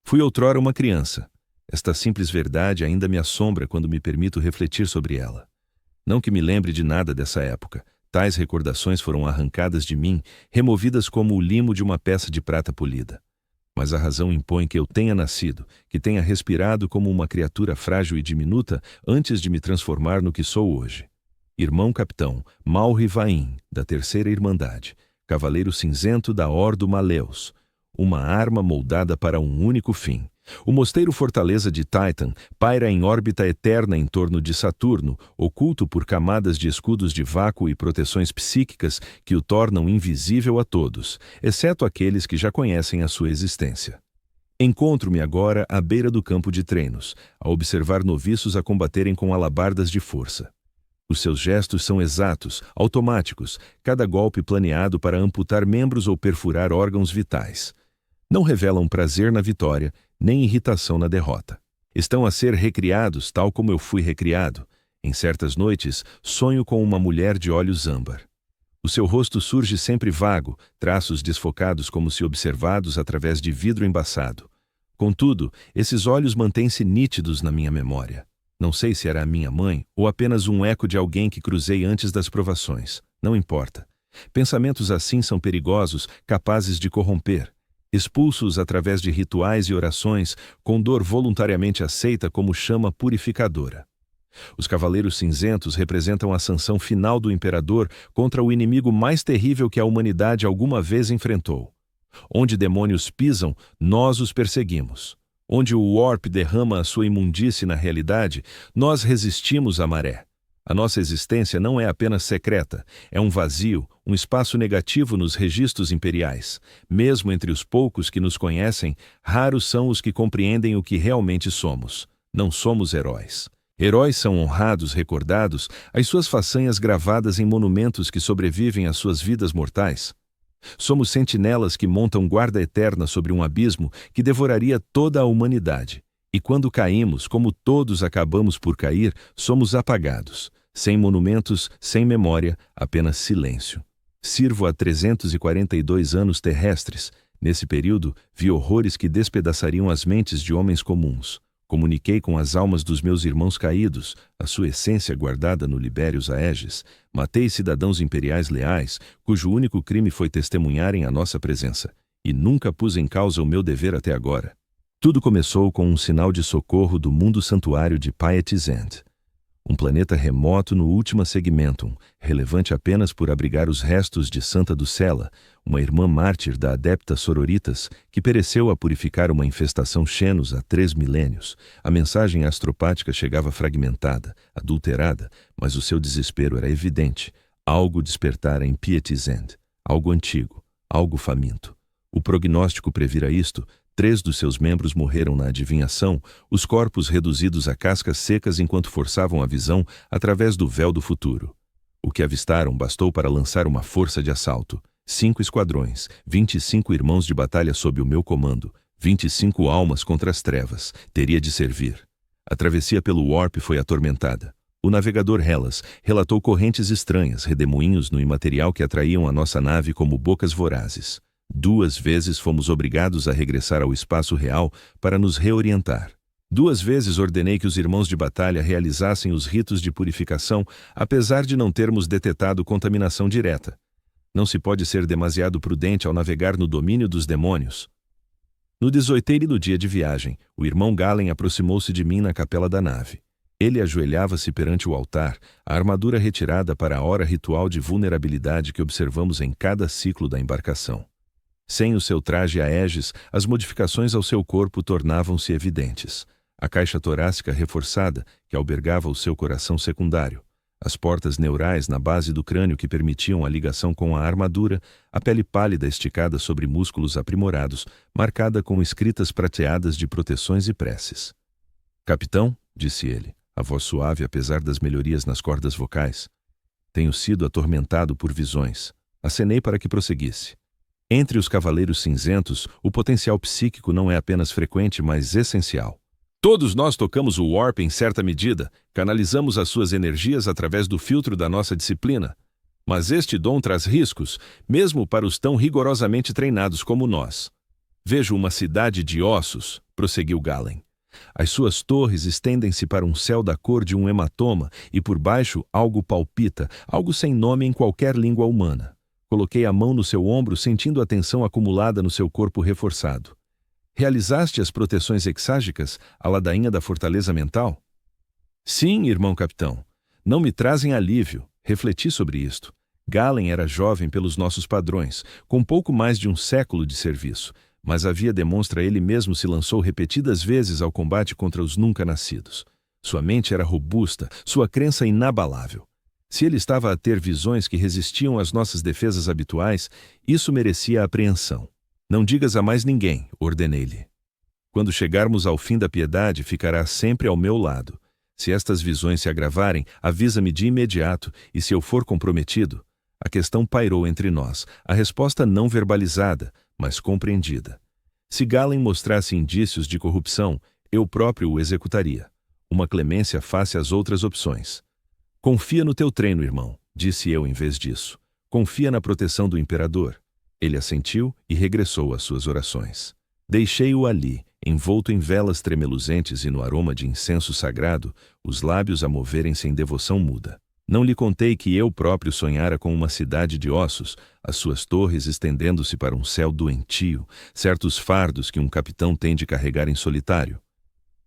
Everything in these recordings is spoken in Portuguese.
Fui outrora uma criança. Esta simples verdade ainda me assombra quando me permito refletir sobre ela. Não que me lembre de nada dessa época. Tais recordações foram arrancadas de mim, removidas como o limo de uma peça de prata polida. Mas a razão impõe que eu tenha nascido, que tenha respirado como uma criatura frágil e diminuta antes de me transformar no que sou hoje. Irmão capitão Mauri Vaim, da Terceira Irmandade, Cavaleiro Cinzento da Ordo Maleus, uma arma moldada para um único fim. O mosteiro Fortaleza de Titan paira em órbita eterna em torno de Saturno, oculto por camadas de escudos de vácuo e proteções psíquicas que o tornam invisível a todos, exceto aqueles que já conhecem a sua existência. Encontro-me agora à beira do campo de treinos, a observar noviços a combaterem com alabardas de força. Os seus gestos são exatos, automáticos, cada golpe planeado para amputar membros ou perfurar órgãos vitais. Não revelam prazer na vitória, nem irritação na derrota. Estão a ser recriados tal como eu fui recriado. Em certas noites, sonho com uma mulher de olhos âmbar. O seu rosto surge sempre vago, traços desfocados como se observados através de vidro embaçado. Contudo, esses olhos mantêm-se nítidos na minha memória. Não sei se era a minha mãe ou apenas um eco de alguém que cruzei antes das provações. Não importa. Pensamentos assim são perigosos, capazes de corromper. Expulsos através de rituais e orações, com dor voluntariamente aceita como chama purificadora. Os Cavaleiros Cinzentos representam a sanção final do Imperador contra o inimigo mais terrível que a humanidade alguma vez enfrentou. Onde demônios pisam, nós os perseguimos. Onde o Warp derrama a sua imundície na realidade, nós resistimos à maré. A nossa existência não é apenas secreta, é um vazio, um espaço negativo nos registros imperiais. Mesmo entre os poucos que nos conhecem, raros são os que compreendem o que realmente somos. Não somos heróis. Heróis são honrados, recordados, as suas façanhas gravadas em monumentos que sobrevivem às suas vidas mortais. Somos sentinelas que montam guarda eterna sobre um abismo que devoraria toda a humanidade. E quando caímos, como todos acabamos por cair, somos apagados. Sem monumentos, sem memória, apenas silêncio. Sirvo há 342 anos terrestres. Nesse período, vi horrores que despedaçariam as mentes de homens comuns. Comuniquei com as almas dos meus irmãos caídos, a sua essência guardada no Libérios Aegis. Matei cidadãos imperiais leais, cujo único crime foi testemunharem a nossa presença. E nunca pus em causa o meu dever até agora. Tudo começou com um sinal de socorro do mundo santuário de Piety's End. Um planeta remoto no Ultima Segmentum, relevante apenas por abrigar os restos de Santa Ducella, uma irmã mártir da Adepta Sororitas, que pereceu a purificar uma infestação Xenos há 3 milênios. A mensagem astropática chegava fragmentada, adulterada, mas o seu desespero era evidente. Algo despertara em Piety's End, algo antigo, algo faminto. O prognóstico previra isto. 3 dos seus membros morreram na adivinhação, os corpos reduzidos a cascas secas enquanto forçavam a visão através do véu do futuro. O que avistaram bastou para lançar uma força de assalto. 5 esquadrões, 25 irmãos de batalha sob o meu comando, 25 almas contra as trevas, teria de servir. A travessia pelo Warp foi atormentada. O navegador Hellas relatou correntes estranhas, redemoinhos no imaterial que atraíam a nossa nave como bocas vorazes. 2 vezes fomos obrigados a regressar ao espaço real para nos reorientar. 2 vezes ordenei que os irmãos de batalha realizassem os ritos de purificação, apesar de não termos detetado contaminação direta. Não se pode ser demasiado prudente ao navegar no domínio dos demônios. No 18º dia de viagem, o irmão Galen aproximou-se de mim na capela da nave. Ele ajoelhava-se perante o altar, a armadura retirada para a hora ritual de vulnerabilidade que observamos em cada ciclo da embarcação. Sem o seu traje Aegis, as modificações ao seu corpo tornavam-se evidentes. A caixa torácica reforçada, que albergava o seu coração secundário. As portas neurais na base do crânio que permitiam a ligação com a armadura, a pele pálida esticada sobre músculos aprimorados, marcada com escritas prateadas de proteções e preces. "Capitão", disse ele, a voz suave apesar das melhorias nas cordas vocais. "Tenho sido atormentado por visões." Acenei para que prosseguisse. Entre os Cavaleiros Cinzentos, o potencial psíquico não é apenas frequente, mas essencial. Todos nós tocamos o Warp em certa medida, canalizamos as suas energias através do filtro da nossa disciplina. Mas este dom traz riscos, mesmo para os tão rigorosamente treinados como nós. Vejo uma cidade de ossos, prosseguiu Galen. As suas torres estendem-se para um céu da cor de um hematoma e por baixo algo palpita, algo sem nome em qualquer língua humana. Coloquei a mão no seu ombro, sentindo a tensão acumulada no seu corpo reforçado. Realizaste as proteções exágicas, a ladainha da fortaleza mental? Sim, irmão capitão. Não me trazem alívio. Refleti sobre isto. Galen era jovem pelos nossos padrões, com pouco mais de um século de serviço, mas a via demonstra ele mesmo se lançou repetidas vezes ao combate contra os nunca nascidos. Sua mente era robusta, sua crença inabalável. Se ele estava a ter visões que resistiam às nossas defesas habituais, isso merecia apreensão. Não digas a mais ninguém, ordenei-lhe. Quando chegarmos ao fim da piedade, ficarás sempre ao meu lado. Se estas visões se agravarem, avisa-me de imediato, e se eu for comprometido... A questão pairou entre nós, a resposta não verbalizada, mas compreendida. Se Galen mostrasse indícios de corrupção, eu próprio o executaria. Uma clemência face às outras opções. Confia no teu treino, irmão, disse eu em vez disso. Confia na proteção do imperador. Ele assentiu e regressou às suas orações. Deixei-o ali, envolto em velas tremeluzentes e no aroma de incenso sagrado, os lábios a moverem-se em devoção muda. Não lhe contei que eu próprio sonhara com uma cidade de ossos, as suas torres estendendo-se para um céu doentio, certos fardos que um capitão tem de carregar em solitário.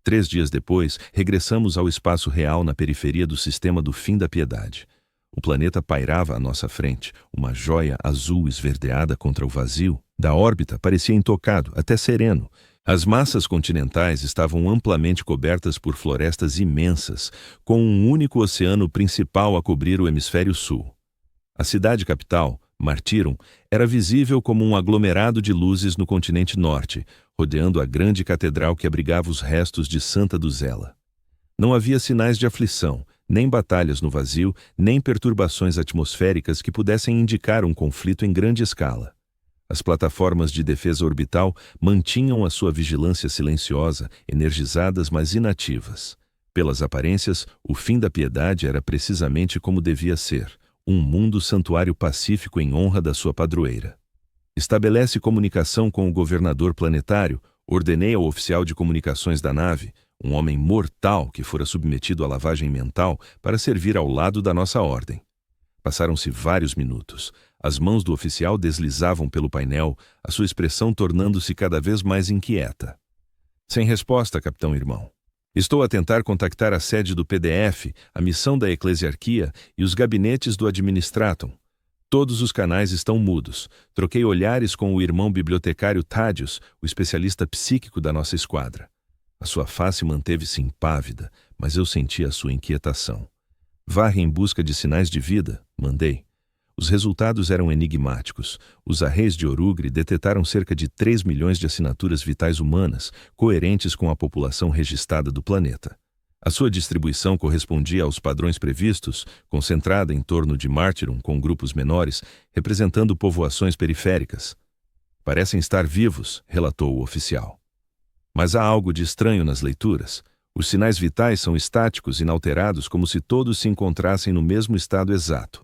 3 dias depois, regressamos ao espaço real na periferia do sistema do fim da piedade. O planeta pairava à nossa frente, uma joia azul esverdeada contra o vazio. Da órbita parecia intocado, até sereno. As massas continentais estavam amplamente cobertas por florestas imensas, com um único oceano principal a cobrir o hemisfério sul. A cidade capital, Martirum, era visível como um aglomerado de luzes no continente norte, rodeando a grande catedral que abrigava os restos de Santa Duzela. Não havia sinais de aflição, nem batalhas no vazio, nem perturbações atmosféricas que pudessem indicar um conflito em grande escala. As plataformas de defesa orbital mantinham a sua vigilância silenciosa, energizadas mas inativas. Pelas aparências, o fim da piedade era precisamente como devia ser, um mundo santuário pacífico em honra da sua padroeira. Estabelece comunicação com o governador planetário, ordenei ao oficial de comunicações da nave, um homem mortal que fora submetido à lavagem mental para servir ao lado da nossa ordem. Passaram-se vários minutos. As mãos do oficial deslizavam pelo painel, a sua expressão tornando-se cada vez mais inquieta. Sem resposta, capitão irmão. Estou a tentar contactar a sede do PDF, a missão da eclesiarquia e os gabinetes do administratum. Todos os canais estão mudos. Troquei olhares com o irmão bibliotecário Thaddeus, o especialista psíquico da nossa esquadra. A sua face manteve-se impávida, mas eu senti a sua inquietação. Varre em busca de sinais de vida, mandei. Os resultados eram enigmáticos. Os arreis de Orugre detetaram cerca de 3 milhões de assinaturas vitais humanas, coerentes com a população registrada do planeta. A sua distribuição correspondia aos padrões previstos, concentrada em torno de Martirum com grupos menores, representando povoações periféricas. Parecem estar vivos, relatou o oficial. Mas há algo de estranho nas leituras. Os sinais vitais são estáticos, inalterados, como se todos se encontrassem no mesmo estado exato.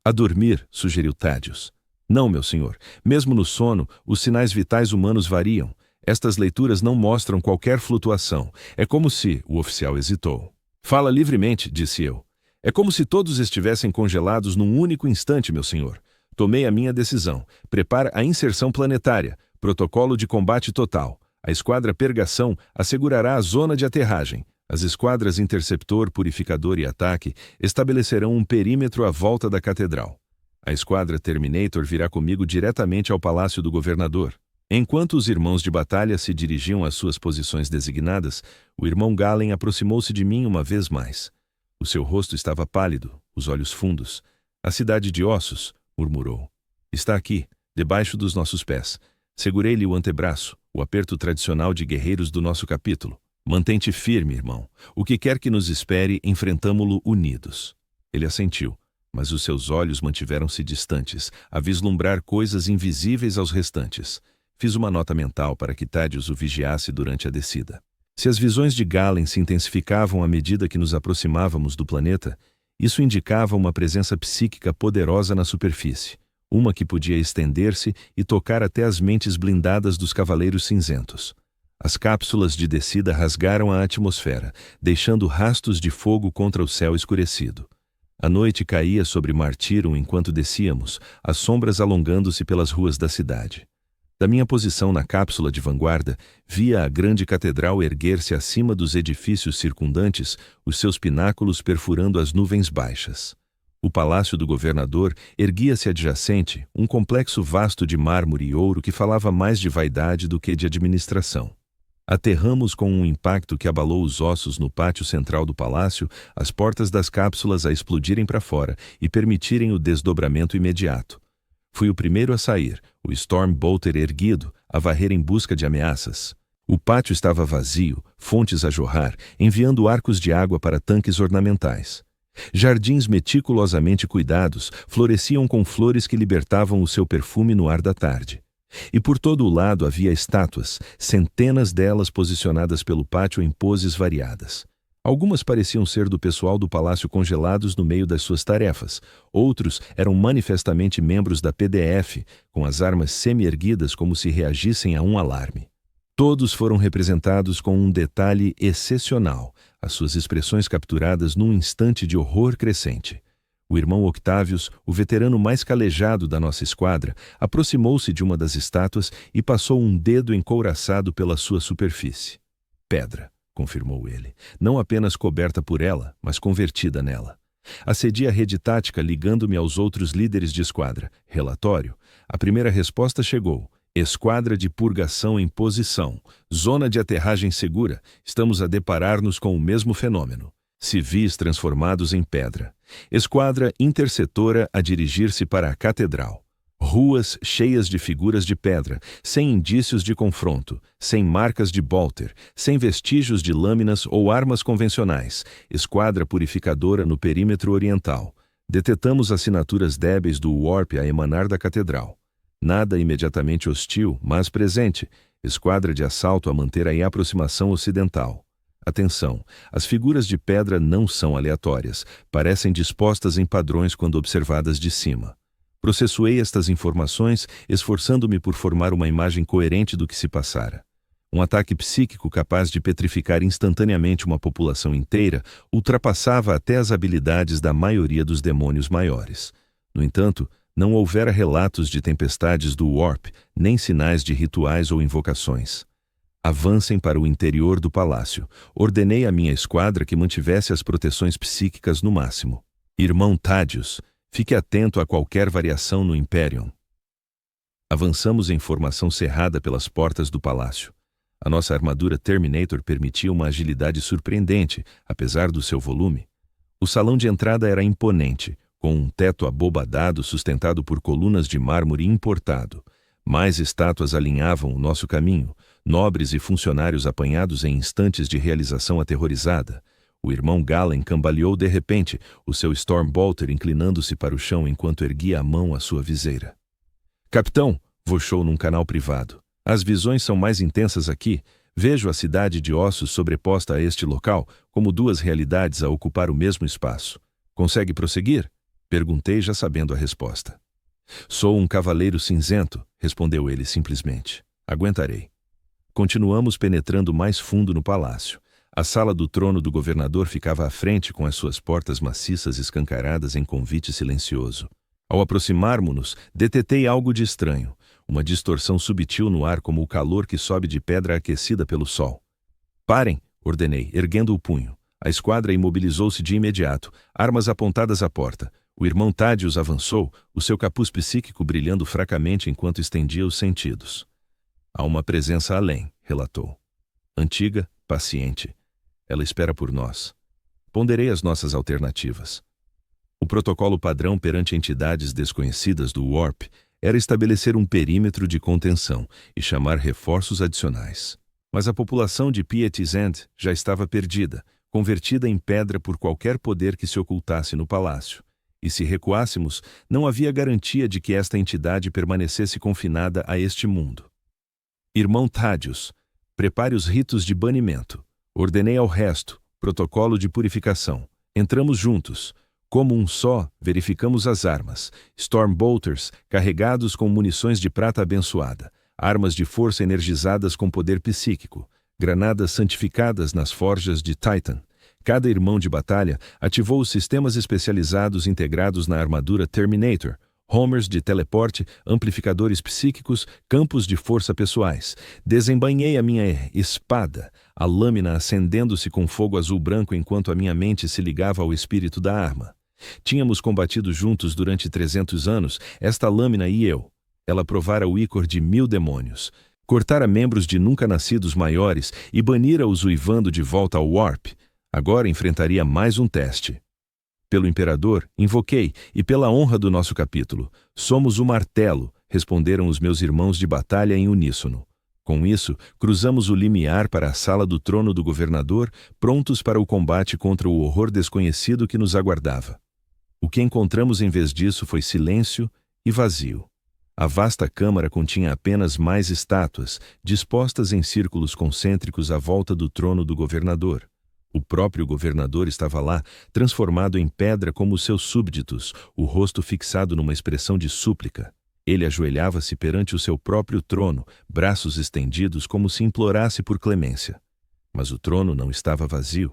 A dormir, sugeriu Thaddeus. Não, meu senhor. Mesmo no sono, os sinais vitais humanos variam. Estas leituras não mostram qualquer flutuação. É como se... O oficial hesitou. Fala livremente, disse eu. É como se todos estivessem congelados num único instante, meu senhor. Tomei a minha decisão. Prepara a inserção planetária. Protocolo de combate total. A esquadra Pergação assegurará a zona de aterragem. As esquadras Interceptor, Purificador e Ataque estabelecerão um perímetro à volta da catedral. A esquadra Terminator virá comigo diretamente ao palácio do governador. Enquanto os irmãos de batalha se dirigiam às suas posições designadas, o irmão Galen aproximou-se de mim uma vez mais. O seu rosto estava pálido, os olhos fundos. A cidade de ossos, murmurou. Está aqui, debaixo dos nossos pés. Segurei-lhe o antebraço, o aperto tradicional de guerreiros do nosso capítulo. Mantém-te firme, irmão. O que quer que nos espere, enfrentamo-lo unidos. Ele assentiu, mas os seus olhos mantiveram-se distantes, a vislumbrar coisas invisíveis aos restantes. Fiz uma nota mental para que Thaddeus o vigiasse durante a descida. Se as visões de Galen se intensificavam à medida que nos aproximávamos do planeta, isso indicava uma presença psíquica poderosa na superfície, uma que podia estender-se e tocar até as mentes blindadas dos Cavaleiros Cinzentos. As cápsulas de descida rasgaram a atmosfera, deixando rastos de fogo contra o céu escurecido. A noite caía sobre Martyrum enquanto descíamos, as sombras alongando-se pelas ruas da cidade. Da minha posição na cápsula de vanguarda, via a grande catedral erguer-se acima dos edifícios circundantes, os seus pináculos perfurando as nuvens baixas. O palácio do governador erguia-se adjacente, um complexo vasto de mármore e ouro que falava mais de vaidade do que de administração. Aterramos com um impacto que abalou os ossos no pátio central do palácio, as portas das cápsulas a explodirem para fora e permitirem o desdobramento imediato. Fui o primeiro a sair, o Storm Bolter erguido, a varrer em busca de ameaças. O pátio estava vazio, fontes a jorrar, enviando arcos de água para tanques ornamentais. Jardins meticulosamente cuidados floresciam com flores que libertavam o seu perfume no ar da tarde. E por todo o lado havia estátuas, centenas delas posicionadas pelo pátio em poses variadas. Algumas pareciam ser do pessoal do palácio congelados no meio das suas tarefas. Outros eram manifestamente membros da PDF, com as armas semi-erguidas como se reagissem a um alarme. Todos foram representados com um detalhe excepcional, as suas expressões capturadas num instante de horror crescente. O irmão Octavius, o veterano mais calejado da nossa esquadra, aproximou-se de uma das estátuas e passou um dedo encouraçado pela sua superfície. Pedra, confirmou ele, não apenas coberta por ela, mas convertida nela. Acedi a rede tática ligando-me aos outros líderes de esquadra. Relatório. A primeira resposta chegou. Esquadra de purgação em posição. Zona de aterragem segura. Estamos a deparar-nos com o mesmo fenômeno. Civis transformados em pedra. Esquadra intersetora a dirigir-se para a catedral. Ruas cheias de figuras de pedra, sem indícios de confronto, sem marcas de bolter, sem vestígios de lâminas ou armas convencionais. Esquadra purificadora no perímetro oriental. Detetamos assinaturas débeis do Warp a emanar da catedral. Nada imediatamente hostil, mas presente. Esquadra de assalto a manter a aproximação ocidental. Atenção, as figuras de pedra não são aleatórias, parecem dispostas em padrões quando observadas de cima. Processuei estas informações, esforçando-me por formar uma imagem coerente do que se passara. Um ataque psíquico capaz de petrificar instantaneamente uma população inteira ultrapassava até as habilidades da maioria dos demônios maiores. No entanto, não houvera relatos de tempestades do Warp, nem sinais de rituais ou invocações. Avancem para o interior do palácio. Ordenei à minha esquadra que mantivesse as proteções psíquicas no máximo. Irmão Thaddeus, fique atento a qualquer variação no Imperium. Avançamos em formação cerrada pelas portas do palácio. A nossa armadura Terminator permitia uma agilidade surpreendente, apesar do seu volume. O salão de entrada era imponente, com um teto abobadado sustentado por colunas de mármore importado. Mais estátuas alinhavam o nosso caminho, nobres e funcionários apanhados em instantes de realização aterrorizada. O irmão Galen cambaleou de repente, o seu Stormbolter inclinando-se para o chão enquanto erguia a mão à sua viseira. Capitão, vochou num canal privado. As visões são mais intensas aqui. Vejo a cidade de ossos sobreposta a este local, como duas realidades a ocupar o mesmo espaço. Consegue prosseguir? Perguntei já sabendo a resposta. Sou um cavaleiro cinzento, respondeu ele simplesmente. Aguentarei. Continuamos penetrando mais fundo no palácio. A sala do trono do governador ficava à frente com as suas portas maciças escancaradas em convite silencioso. Ao aproximarmos-nos, detetei algo de estranho, uma distorção subtil no ar como o calor que sobe de pedra aquecida pelo sol. Parem, ordenei, erguendo o punho. A esquadra imobilizou-se de imediato, armas apontadas à porta. O irmão Thaddeus avançou, o seu capuz psíquico brilhando fracamente enquanto estendia os sentidos. Há uma presença além, relatou. Antiga, paciente. Ela espera por nós. Ponderei as nossas alternativas. O protocolo padrão perante entidades desconhecidas do Warp era estabelecer um perímetro de contenção e chamar reforços adicionais. Mas a população de Piety's End já estava perdida, convertida em pedra por qualquer poder que se ocultasse no palácio. E se recuássemos, não havia garantia de que esta entidade permanecesse confinada a este mundo. Irmão Thaddeus, prepare os ritos de banimento. Ordenei ao resto, protocolo de purificação. Entramos juntos. Como um só, verificamos as armas. Stormbolters, carregados com munições de prata abençoada. armas de força energizadas com poder psíquico, granadas santificadas nas forjas de Titan. Cada irmão de batalha ativou os sistemas especializados integrados na armadura Terminator, homers de teleporte, amplificadores psíquicos, campos de força pessoais. Desembainhei a minha espada, a lâmina acendendo-se com fogo azul-branco enquanto a minha mente se ligava ao espírito da arma. Tínhamos combatido juntos durante 300 anos, esta lâmina e eu. Ela provara o ícor de 1000 demônios. Cortara membros de nunca nascidos maiores e banira-os uivando de volta ao Warp. Agora enfrentaria mais um teste. Pelo Imperador, invoquei, e pela honra do nosso capítulo, somos o martelo, responderam os meus irmãos de batalha em uníssono. Com isso, cruzamos o limiar para a sala do trono do governador, prontos para o combate contra o horror desconhecido que nos aguardava. O que encontramos em vez disso foi silêncio e vazio. A vasta câmara continha apenas mais estátuas, dispostas em círculos concêntricos à volta do trono do governador. O próprio governador estava lá, transformado em pedra como os seus súbditos, o rosto fixado numa expressão de súplica. Ele ajoelhava-se perante o seu próprio trono, braços estendidos como se implorasse por clemência. Mas o trono não estava vazio.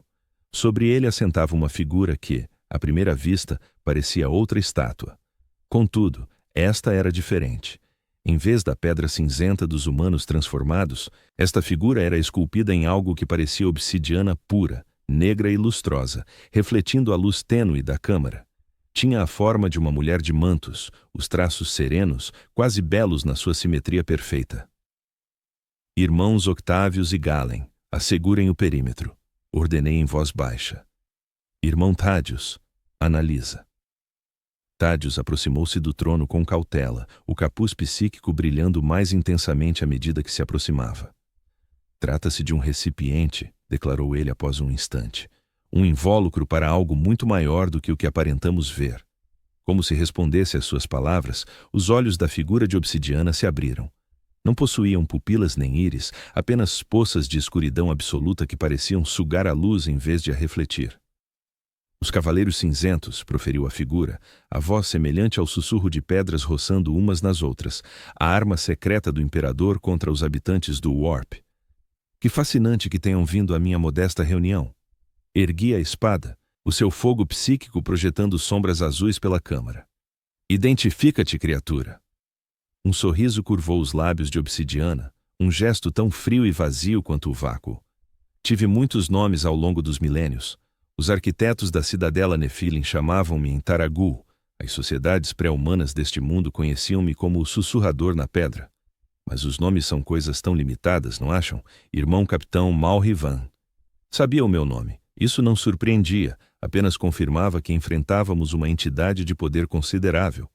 Sobre ele assentava uma figura que, à primeira vista, parecia outra estátua. Contudo, esta era diferente. Em vez da pedra cinzenta dos humanos transformados, esta figura era esculpida em algo que parecia obsidiana pura, negra e lustrosa, refletindo a luz tênue da câmara. Tinha a forma de uma mulher de mantos, os traços serenos, quase belos na sua simetria perfeita. Irmãos Octávios e Galen, assegurem o perímetro, ordenei em voz baixa. Irmão Tádios, analisa. Tádios aproximou-se do trono com cautela, o capuz psíquico brilhando mais intensamente à medida que se aproximava. Trata-se de um recipiente, declarou ele após um instante. Um invólucro para algo muito maior do que o que aparentamos ver. Como se respondesse às suas palavras, os olhos da figura de obsidiana se abriram. Não possuíam pupilas nem íris, apenas poças de escuridão absoluta que pareciam sugar a luz em vez de a refletir. Os cavaleiros cinzentos, proferiu a figura, a voz semelhante ao sussurro de pedras roçando umas nas outras, a arma secreta do imperador contra os habitantes do Warp. Que fascinante que tenham vindo à minha modesta reunião. Ergui a espada, o seu fogo psíquico projetando sombras azuis pela câmara. Identifica-te, criatura. Um sorriso curvou os lábios de obsidiana, um gesto tão frio e vazio quanto o vácuo. Tive muitos nomes ao longo dos milênios. Os arquitetos da cidadela Nephilim chamavam-me em Taragul. As sociedades pré-humanas deste mundo conheciam-me como o sussurrador na pedra. Mas os nomes são coisas tão limitadas, não acham? Irmão Capitão Malrivan. Sabia o meu nome. Isso não surpreendia, apenas confirmava que enfrentávamos uma entidade de poder considerável.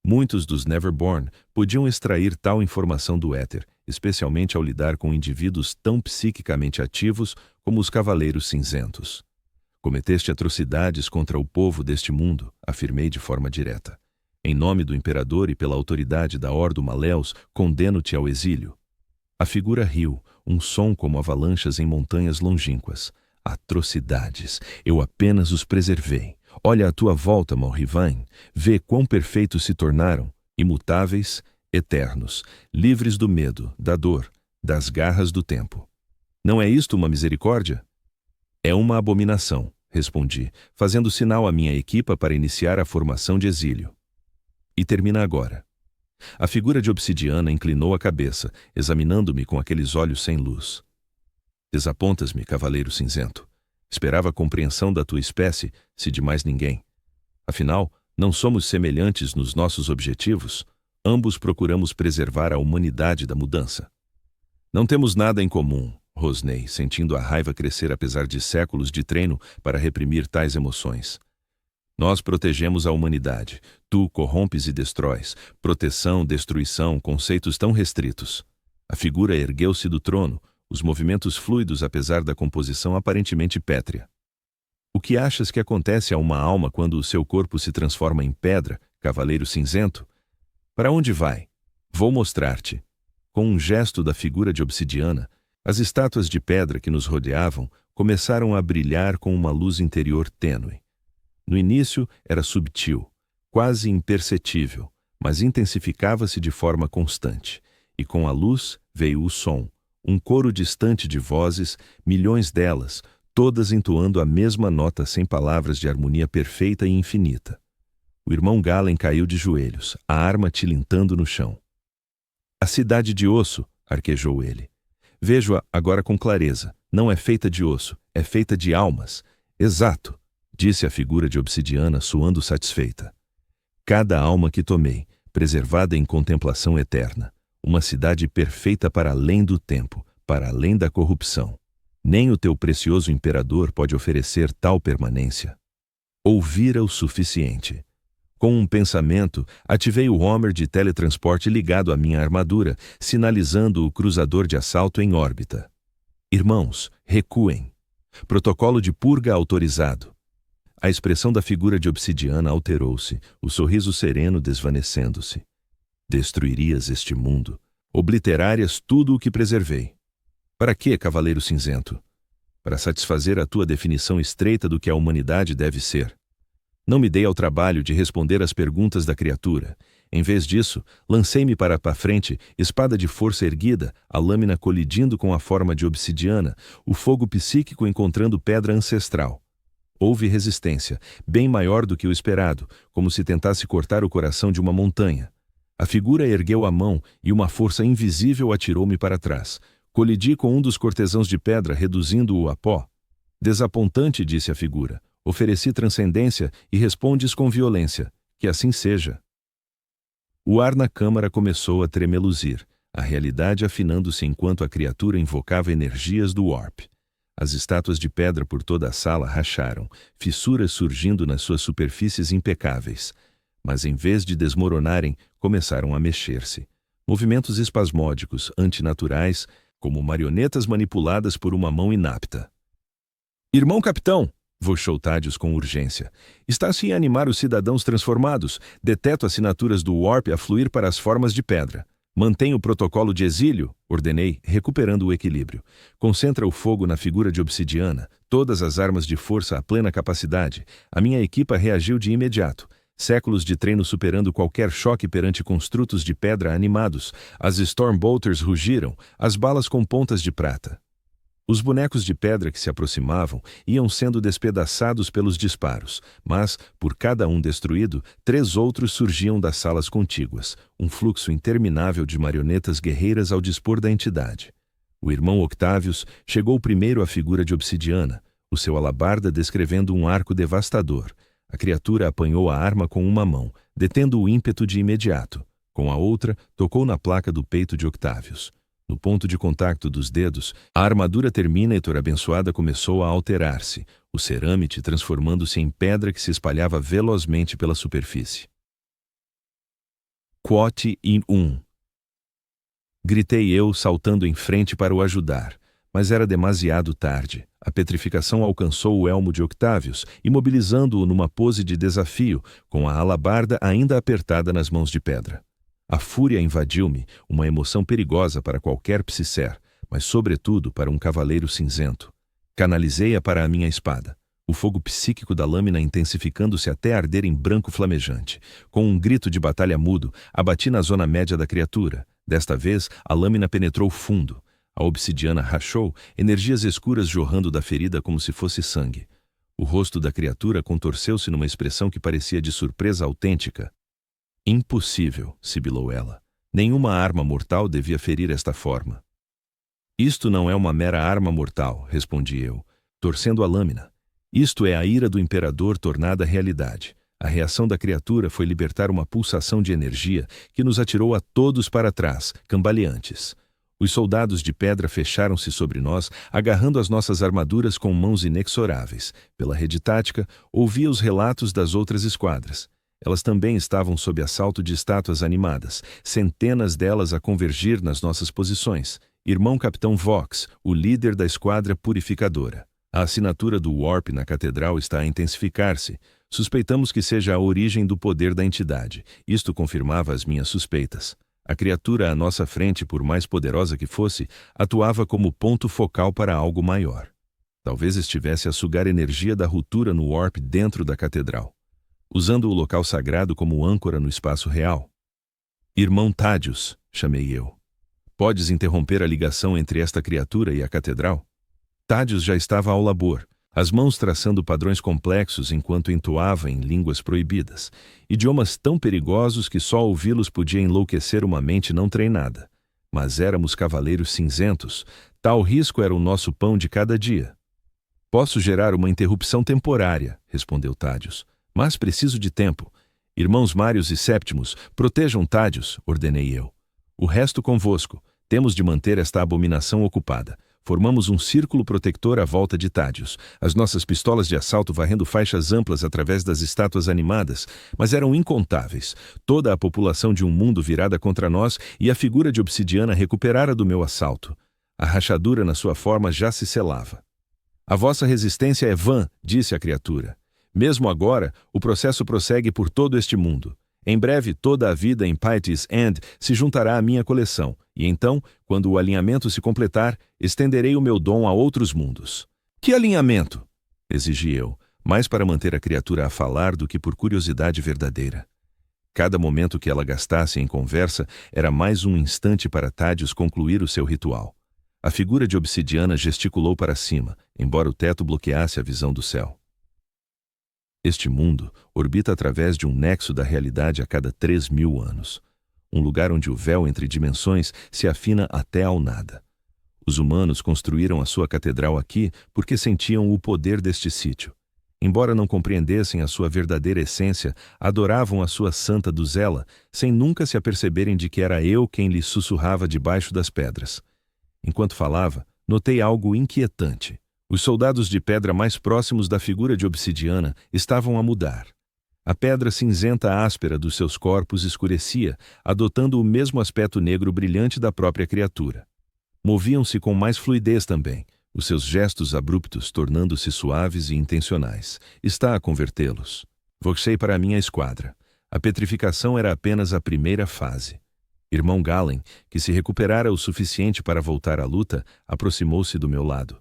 Muitos dos Neverborn podiam extrair tal informação do éter, especialmente ao lidar com indivíduos tão psiquicamente ativos como os Cavaleiros Cinzentos. Cometeste atrocidades contra o povo deste mundo, afirmei de forma direta. Em nome do Imperador e pela autoridade da Ordo Maleus, condeno-te ao exílio. A figura riu, um som como avalanchas em montanhas longínquas. Atrocidades, eu apenas os preservei. Olha à tua volta, Malrivan, vê quão perfeitos se tornaram, imutáveis, eternos, livres do medo, da dor, das garras do tempo. Não é isto uma misericórdia? É uma abominação, respondi, fazendo sinal à minha equipa para iniciar a formação de exílio. E termina agora. A figura de obsidiana inclinou a cabeça, examinando-me com aqueles olhos sem luz. Desapontas-me, Cavaleiro Cinzento. Esperava a compreensão da tua espécie, se de mais ninguém. Afinal, não somos semelhantes nos nossos objetivos? Ambos procuramos preservar a humanidade da mudança. Não temos nada em comum, rosnei, sentindo a raiva crescer apesar de séculos de treino para reprimir tais emoções. Nós protegemos a humanidade. Tu corrompes e destróis. Proteção, destruição, conceitos tão restritos. A figura ergueu-se do trono, os movimentos fluidos apesar da composição aparentemente pétrea. O que achas que acontece a uma alma quando o seu corpo se transforma em pedra, Cavaleiro Cinzento? Para onde vai? Vou mostrar-te. Com um gesto da figura de obsidiana, as estátuas de pedra que nos rodeavam começaram a brilhar com uma luz interior tênue. No início era subtil, quase imperceptível, mas intensificava-se de forma constante. e com a luz veio o som, um coro distante de vozes, milhões delas, todas entoando a mesma nota sem palavras de harmonia perfeita e infinita. O irmão Galen caiu de joelhos, a arma tilintando no chão. A cidade de osso, arquejou ele. Vejo-a agora com clareza. Não é feita de osso, é feita de almas. Exato, disse a figura de obsidiana, suando satisfeita. Cada alma que tomei, preservada em contemplação eterna. Uma cidade perfeita para além do tempo, para além da corrupção. Nem o teu precioso imperador pode oferecer tal permanência. Ouvira o suficiente. Com um pensamento, ativei o Homer de teletransporte ligado à minha armadura, sinalizando o cruzador de assalto em órbita. Irmãos, recuem. Protocolo de purga autorizado. A expressão da figura de obsidiana alterou-se, o sorriso sereno desvanecendo-se. Destruirias este mundo. Obliterarias tudo o que preservei. Para quê, Cavaleiro Cinzento? Para satisfazer a tua definição estreita do que a humanidade deve ser. Não me dei ao trabalho de responder às perguntas da criatura. Em vez disso, lancei-me para frente, espada de força erguida, a lâmina colidindo com a forma de obsidiana, o fogo psíquico encontrando pedra ancestral. Houve resistência, bem maior do que o esperado, como se tentasse cortar o coração de uma montanha. A figura ergueu a mão e uma força invisível atirou-me para trás. Colidi com um dos cortesãos de pedra, reduzindo-o a pó. Desapontante, disse a figura. Ofereci transcendência e respondes com violência. Que assim seja. O ar na câmara começou a tremeluzir, a realidade afinando-se enquanto a criatura invocava energias do Warp. As estátuas de pedra por toda a sala racharam, fissuras surgindo nas suas superfícies impecáveis. Mas em vez de desmoronarem, começaram a mexer-se. Movimentos espasmódicos, antinaturais, como marionetas manipuladas por uma mão inapta. Irmão capitão! Vochou Tádios com urgência. Está-se a animar os cidadãos transformados. Deteto assinaturas do Warp a fluir para as formas de pedra. Mantém o protocolo de exílio, ordenei, recuperando o equilíbrio. Concentra o fogo na figura de obsidiana, todas as armas de força à plena capacidade. A minha equipa reagiu de imediato. Séculos de treino superando qualquer choque perante construtos de pedra animados. As Stormbolters rugiram, as balas com pontas de prata. Os bonecos de pedra que se aproximavam iam sendo despedaçados pelos disparos, mas, por cada um destruído, 3 outros surgiam das salas contíguas, um fluxo interminável de marionetas guerreiras ao dispor da entidade. O irmão Octavius chegou primeiro à figura de obsidiana, o seu alabarda descrevendo um arco devastador. A criatura apanhou a arma com uma mão, detendo o ímpeto de imediato. Com a outra, tocou na placa do peito de Octavius. No ponto de contato dos dedos, a armadura Terminator abençoada começou a alterar-se, o cerâmite transformando-se em pedra que se espalhava velozmente pela superfície. Quote in um. Gritei eu, saltando em frente para o ajudar, mas era demasiado tarde. A petrificação alcançou o elmo de Octavius, imobilizando-o numa pose de desafio, com a alabarda ainda apertada nas mãos de pedra. A fúria invadiu-me, uma emoção perigosa para qualquer psicer, mas sobretudo para um cavaleiro cinzento. Canalizei-a para a minha espada, o fogo psíquico da lâmina intensificando-se até arder em branco flamejante. Com um grito de batalha mudo, abati na zona média da criatura. Desta vez, a lâmina penetrou fundo. A obsidiana rachou, energias escuras jorrando da ferida como se fosse sangue. O rosto da criatura contorceu-se numa expressão que parecia de surpresa autêntica. Impossível, sibilou ela. Nenhuma arma mortal devia ferir esta forma. Isto não é uma mera arma mortal, respondi eu, torcendo a lâmina. Isto é a ira do imperador tornada realidade. A reação da criatura foi libertar uma pulsação de energia que nos atirou a todos para trás, cambaleantes. Os soldados de pedra fecharam-se sobre nós, agarrando as nossas armaduras com mãos inexoráveis. Pela rede tática, ouvia os relatos das outras esquadras. Elas também estavam sob assalto de estátuas animadas, centenas delas a convergir nas nossas posições. Irmão Capitão Vox, o líder da esquadra purificadora. A assinatura do Warp na catedral está a intensificar-se. Suspeitamos que seja a origem do poder da entidade. Isto confirmava as minhas suspeitas. A criatura à nossa frente, por mais poderosa que fosse, atuava como ponto focal para algo maior. Talvez estivesse a sugar energia da ruptura no Warp dentro da catedral, usando o local sagrado como âncora no espaço real. Irmão Tádios, chamei eu. Podes interromper a ligação entre esta criatura e a catedral? Thaddeus já estava ao labor, as mãos traçando padrões complexos enquanto entoava em línguas proibidas, idiomas tão perigosos que só ouvi-los podia enlouquecer uma mente não treinada. Mas éramos cavaleiros cinzentos, tal risco era o nosso pão de cada dia. Posso gerar uma interrupção temporária, respondeu Thaddeus, mas preciso de tempo. Irmãos Marius e Séptimos, protejam Thaddeus, ordenei eu. O resto convosco. Temos de manter esta abominação ocupada. Formamos um círculo protetor à volta de Thaddeus, as nossas pistolas de assalto varrendo faixas amplas através das estátuas animadas, mas eram incontáveis. Toda a população de um mundo virada contra nós e a figura de obsidiana recuperara do meu assalto. A rachadura na sua forma já se selava. A vossa resistência é vã, disse a criatura. Mesmo agora, o processo prossegue por todo este mundo. Em breve, toda a vida em Piety's End se juntará à minha coleção, e então, quando o alinhamento se completar, estenderei o meu dom a outros mundos. Que alinhamento? Exigi eu, mais para manter a criatura a falar do que por curiosidade verdadeira. Cada momento que ela gastasse em conversa era mais um instante para Thaddeus concluir o seu ritual. A figura de obsidiana gesticulou para cima, embora o teto bloqueasse a visão do céu. Este mundo orbita através de um nexo da realidade a cada 3.000 anos. Um lugar onde o véu entre dimensões se afina até ao nada. Os humanos construíram a sua catedral aqui porque sentiam o poder deste sítio. Embora não compreendessem a sua verdadeira essência, adoravam a sua santa duzela, sem nunca se aperceberem de que era eu quem lhes sussurrava debaixo das pedras. Enquanto falava, notei algo inquietante. Os soldados de pedra mais próximos da figura de obsidiana estavam a mudar. A pedra cinzenta áspera dos seus corpos escurecia, adotando o mesmo aspecto negro brilhante da própria criatura. Moviam-se com mais fluidez também, os seus gestos abruptos tornando-se suaves e intencionais. Está a convertê-los. Voltei para a minha esquadra. A petrificação era apenas a primeira fase. Irmão Galen, que se recuperara o suficiente para voltar à luta, aproximou-se do meu lado.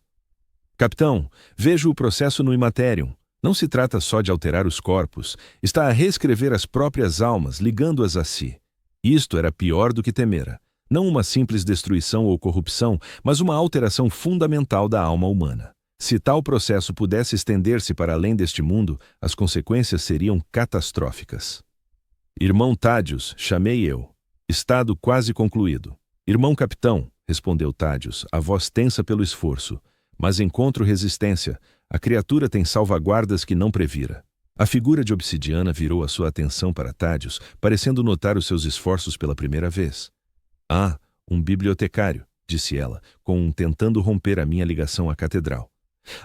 Capitão, vejo o processo no Imaterium. Não se trata só de alterar os corpos, está a reescrever as próprias almas, ligando-as a si. Isto era pior do que temera. Não uma simples destruição ou corrupção, mas uma alteração fundamental da alma humana. Se tal processo pudesse estender-se para além deste mundo, as consequências seriam catastróficas. Irmão Thaddeus, chamei eu. Estado quase concluído. Irmão capitão, respondeu Thaddeus, a voz tensa pelo esforço. Mas encontro resistência. A criatura tem salvaguardas que não previra. A figura de obsidiana virou a sua atenção para Thaddeus, parecendo notar os seus esforços pela primeira vez. Ah, um bibliotecário, disse ela, tentando romper a minha ligação à catedral.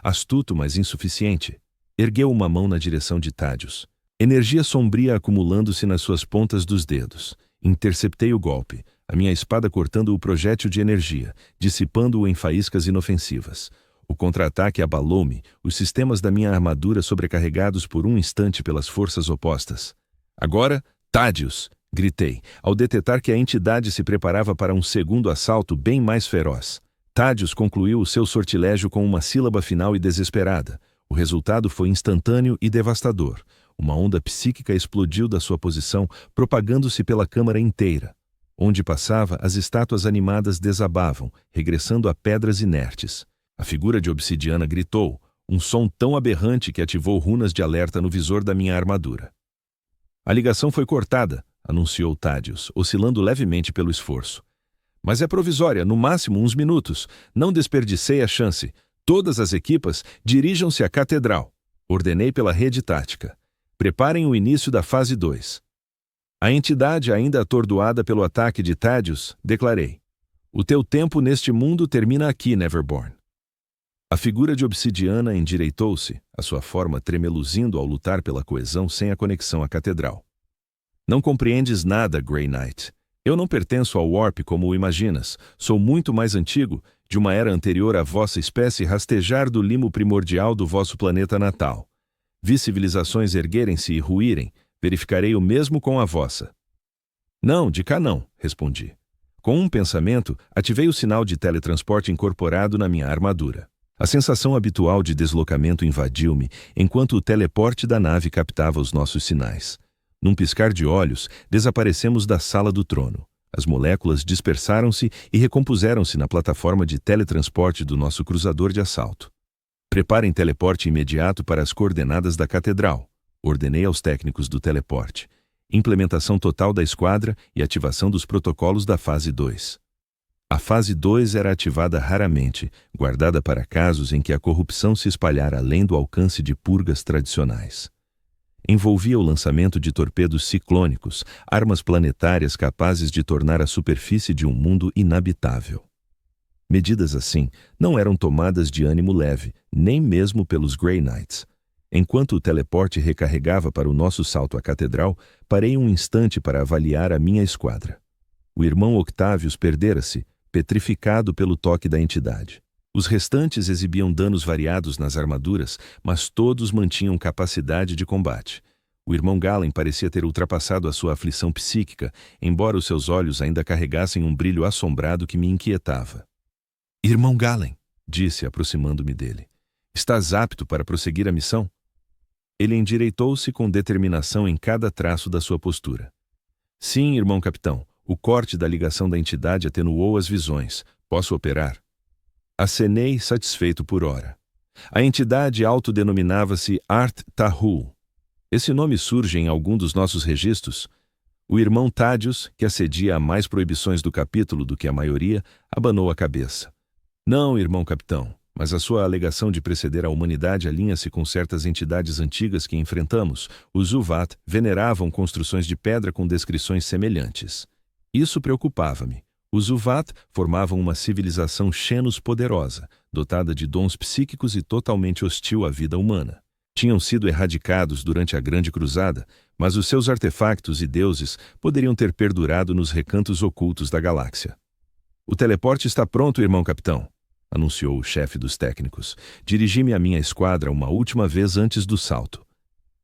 Astuto, mas insuficiente. Ergueu uma mão na direção de Thaddeus. Energia sombria acumulando-se nas suas pontas dos dedos. Interceptei o golpe, a minha espada cortando o projétil de energia, dissipando-o em faíscas inofensivas. O contra-ataque abalou-me, os sistemas da minha armadura sobrecarregados por um instante pelas forças opostas. Agora, Thaddeus! Gritei, ao detectar que a entidade se preparava para um segundo assalto bem mais feroz. Thaddeus concluiu o seu sortilégio com uma sílaba final e desesperada. O resultado foi instantâneo e devastador. Uma onda psíquica explodiu da sua posição, propagando-se pela câmara inteira. Onde passava, as estátuas animadas desabavam, regressando a pedras inertes. A figura de obsidiana gritou, um som tão aberrante que ativou runas de alerta no visor da minha armadura. A ligação foi cortada, anunciou Thaddeus, oscilando levemente pelo esforço. Mas é provisória, no máximo uns minutos. Não desperdicei a chance. Todas as equipas dirijam-se à catedral. Ordenei pela rede tática. Preparem o início da fase 2. A entidade, ainda atordoada pelo ataque de Thaddeus, declarei. O teu tempo neste mundo termina aqui, Neverborn. A figura de obsidiana endireitou-se, a sua forma tremeluzindo ao lutar pela coesão sem a conexão à catedral. Não compreendes nada, Grey Knight. Eu não pertenço ao Warp como o imaginas. Sou muito mais antigo, de uma era anterior à vossa espécie rastejar do limo primordial do vosso planeta natal. Vi civilizações erguerem-se e ruírem, verificarei o mesmo com a vossa. Não, de cá não, respondi. Com um pensamento, ativei o sinal de teletransporte incorporado na minha armadura. A sensação habitual de deslocamento invadiu-me, enquanto o teleporte da nave captava os nossos sinais. Num piscar de olhos, desaparecemos da sala do trono. As moléculas dispersaram-se e recompuseram-se na plataforma de teletransporte do nosso cruzador de assalto. Preparem teleporte imediato para as coordenadas da catedral, ordenei aos técnicos do teleporte. Implementação total da esquadra e ativação dos protocolos da fase 2. A fase 2 era ativada raramente, guardada para casos em que a corrupção se espalhara além do alcance de purgas tradicionais. Envolvia o lançamento de torpedos ciclônicos, armas planetárias capazes de tornar a superfície de um mundo inabitável. Medidas assim não eram tomadas de ânimo leve, nem mesmo pelos Grey Knights. Enquanto o teleporte recarregava para o nosso salto à catedral, parei um instante para avaliar a minha esquadra. O irmão Octavius perdera-se, petrificado pelo toque da entidade. Os restantes exibiam danos variados nas armaduras, mas todos mantinham capacidade de combate. O irmão Galen parecia ter ultrapassado a sua aflição psíquica, embora os seus olhos ainda carregassem um brilho assombrado que me inquietava. "Irmão Galen", disse, aproximando-me dele, "estás apto para prosseguir a missão?" Ele endireitou-se com determinação em cada traço da sua postura. "Sim, irmão capitão, o corte da ligação da entidade atenuou as visões. Posso operar?" Acenei, satisfeito por ora. A entidade autodenominava-se Art Tahul. Esse nome surge em algum dos nossos registros? O irmão Thaddeus, que acedia a mais proibições do capítulo do que a maioria, abanou a cabeça. "Não, irmão capitão, mas a sua alegação de preceder a humanidade alinha-se com certas entidades antigas que enfrentamos. Os Zuvat veneravam construções de pedra com descrições semelhantes. Isso preocupava-me. Os Zuvat formavam uma civilização Xenos poderosa, dotada de dons psíquicos e totalmente hostil à vida humana. Tinham sido erradicados durante a Grande Cruzada, mas os seus artefactos e deuses poderiam ter perdurado nos recantos ocultos da galáxia. "O teleporte está pronto, irmão capitão", anunciou o chefe dos técnicos. Dirigi-me à minha esquadra uma última vez antes do salto.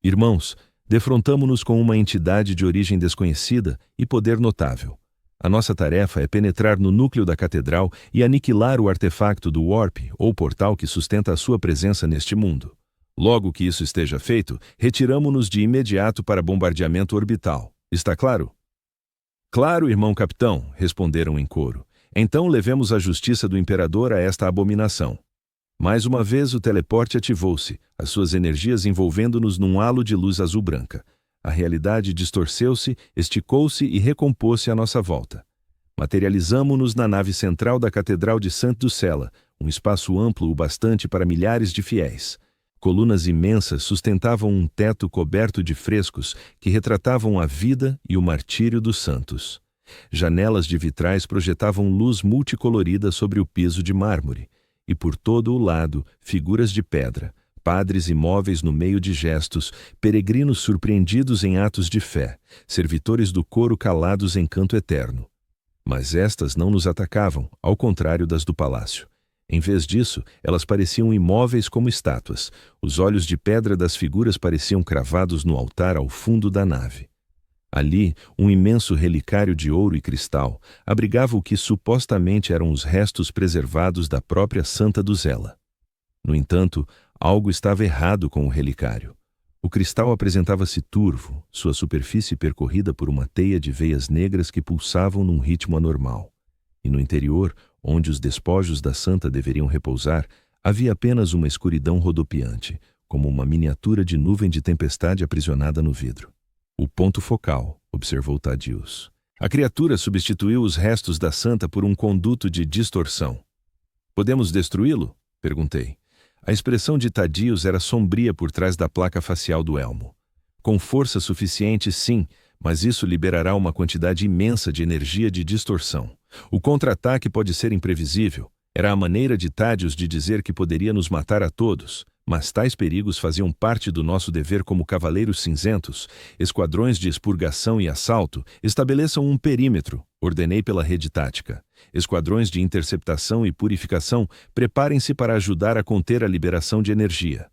"Irmãos, defrontamo-nos com uma entidade de origem desconhecida e poder notável. A nossa tarefa é penetrar no núcleo da catedral e aniquilar o artefacto do Warp, ou portal que sustenta a sua presença neste mundo. Logo que isso esteja feito, retiramo-nos de imediato para bombardeamento orbital. Está claro?" "Claro, irmão capitão", responderam em coro. "Então levemos a justiça do imperador a esta abominação." Mais uma vez o teleporte ativou-se, as suas energias envolvendo-nos num halo de luz azul-branca. A realidade distorceu-se, esticou-se e recompôs-se à nossa volta. Materializamo-nos na nave central da Catedral de Saint-Ducella, um espaço amplo o bastante para milhares de fiéis. Colunas imensas sustentavam um teto coberto de frescos que retratavam a vida e o martírio dos santos. Janelas de vitrais projetavam luz multicolorida sobre o piso de mármore, e por todo o lado, figuras de pedra, padres imóveis no meio de gestos, peregrinos surpreendidos em atos de fé, servitores do coro calados em canto eterno. Mas estas não nos atacavam, ao contrário das do palácio. Em vez disso, elas pareciam imóveis como estátuas. Os olhos de pedra das figuras pareciam cravados no altar ao fundo da nave. Ali, um imenso relicário de ouro e cristal abrigava o que supostamente eram os restos preservados da própria Santa Duzela. No entanto, algo estava errado com o relicário. O cristal apresentava-se turvo, sua superfície percorrida por uma teia de veias negras que pulsavam num ritmo anormal. E no interior, onde os despojos da santa deveriam repousar, havia apenas uma escuridão rodopiante, como uma miniatura de nuvem de tempestade aprisionada no vidro. "O ponto focal", observou Thaddeus. "A criatura substituiu os restos da santa por um conduto de distorção." "Podemos destruí-lo?" perguntei. A expressão de Thaddeus era sombria por trás da placa facial do elmo. "Com força suficiente, sim, mas isso liberará uma quantidade imensa de energia de distorção. O contra-ataque pode ser imprevisível." Era a maneira de Thaddeus de dizer que poderia nos matar a todos, mas tais perigos faziam parte do nosso dever como cavaleiros cinzentos. "Esquadrões de expurgação e assalto, estabeleçam um perímetro", ordenei pela rede tática. "Esquadrões de interceptação e purificação, preparem-se para ajudar a conter a liberação de energia.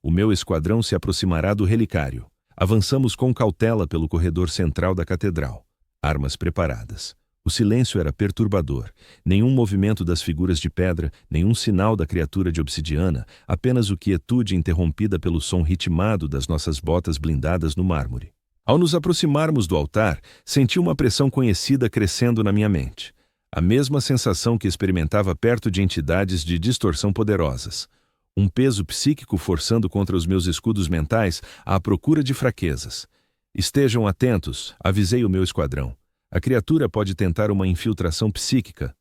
O meu esquadrão se aproximará do relicário. Avançamos com cautela pelo corredor central da catedral. Armas preparadas. O silêncio era perturbador. Nenhum movimento das figuras de pedra, nenhum sinal da criatura de obsidiana, apenas o quietude interrompida pelo som ritmado das nossas botas blindadas no mármore. Ao nos aproximarmos do altar, senti uma pressão conhecida crescendo na minha mente. A mesma sensação que experimentava perto de entidades de distorção poderosas. Um peso psíquico forçando contra os meus escudos mentais à procura de fraquezas. Estejam atentos, avisei o meu esquadrão. A criatura pode tentar uma infiltração psíquica.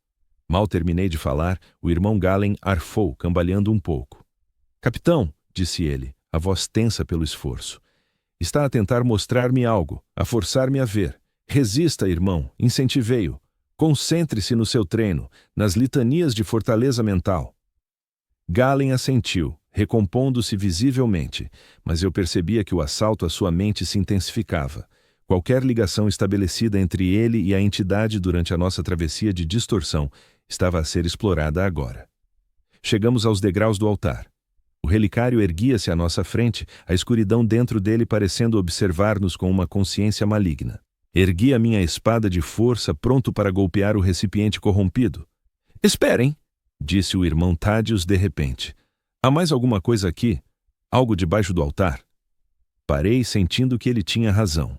Mal terminei de falar, o irmão Galen arfou, cambaleando um pouco. Capitão, disse ele, a voz tensa pelo esforço. Está a tentar mostrar-me algo, a forçar-me a ver. Resista, irmão, incentivei-o. Concentre-se no seu treino, nas litanias de fortaleza mental. Galen assentiu, recompondo-se visivelmente, mas eu percebia que o assalto à sua mente se intensificava. Qualquer ligação estabelecida entre ele e a entidade durante a nossa travessia de distorção estava a ser explorada agora. Chegamos aos degraus do altar. O relicário erguia-se à nossa frente, a escuridão dentro dele parecendo observar-nos com uma consciência maligna. Ergui a minha espada de força, pronto para golpear o recipiente corrompido. Esperem, disse o irmão Thaddeus de repente. Há mais alguma coisa aqui? Algo debaixo do altar? Parei, sentindo que ele tinha razão.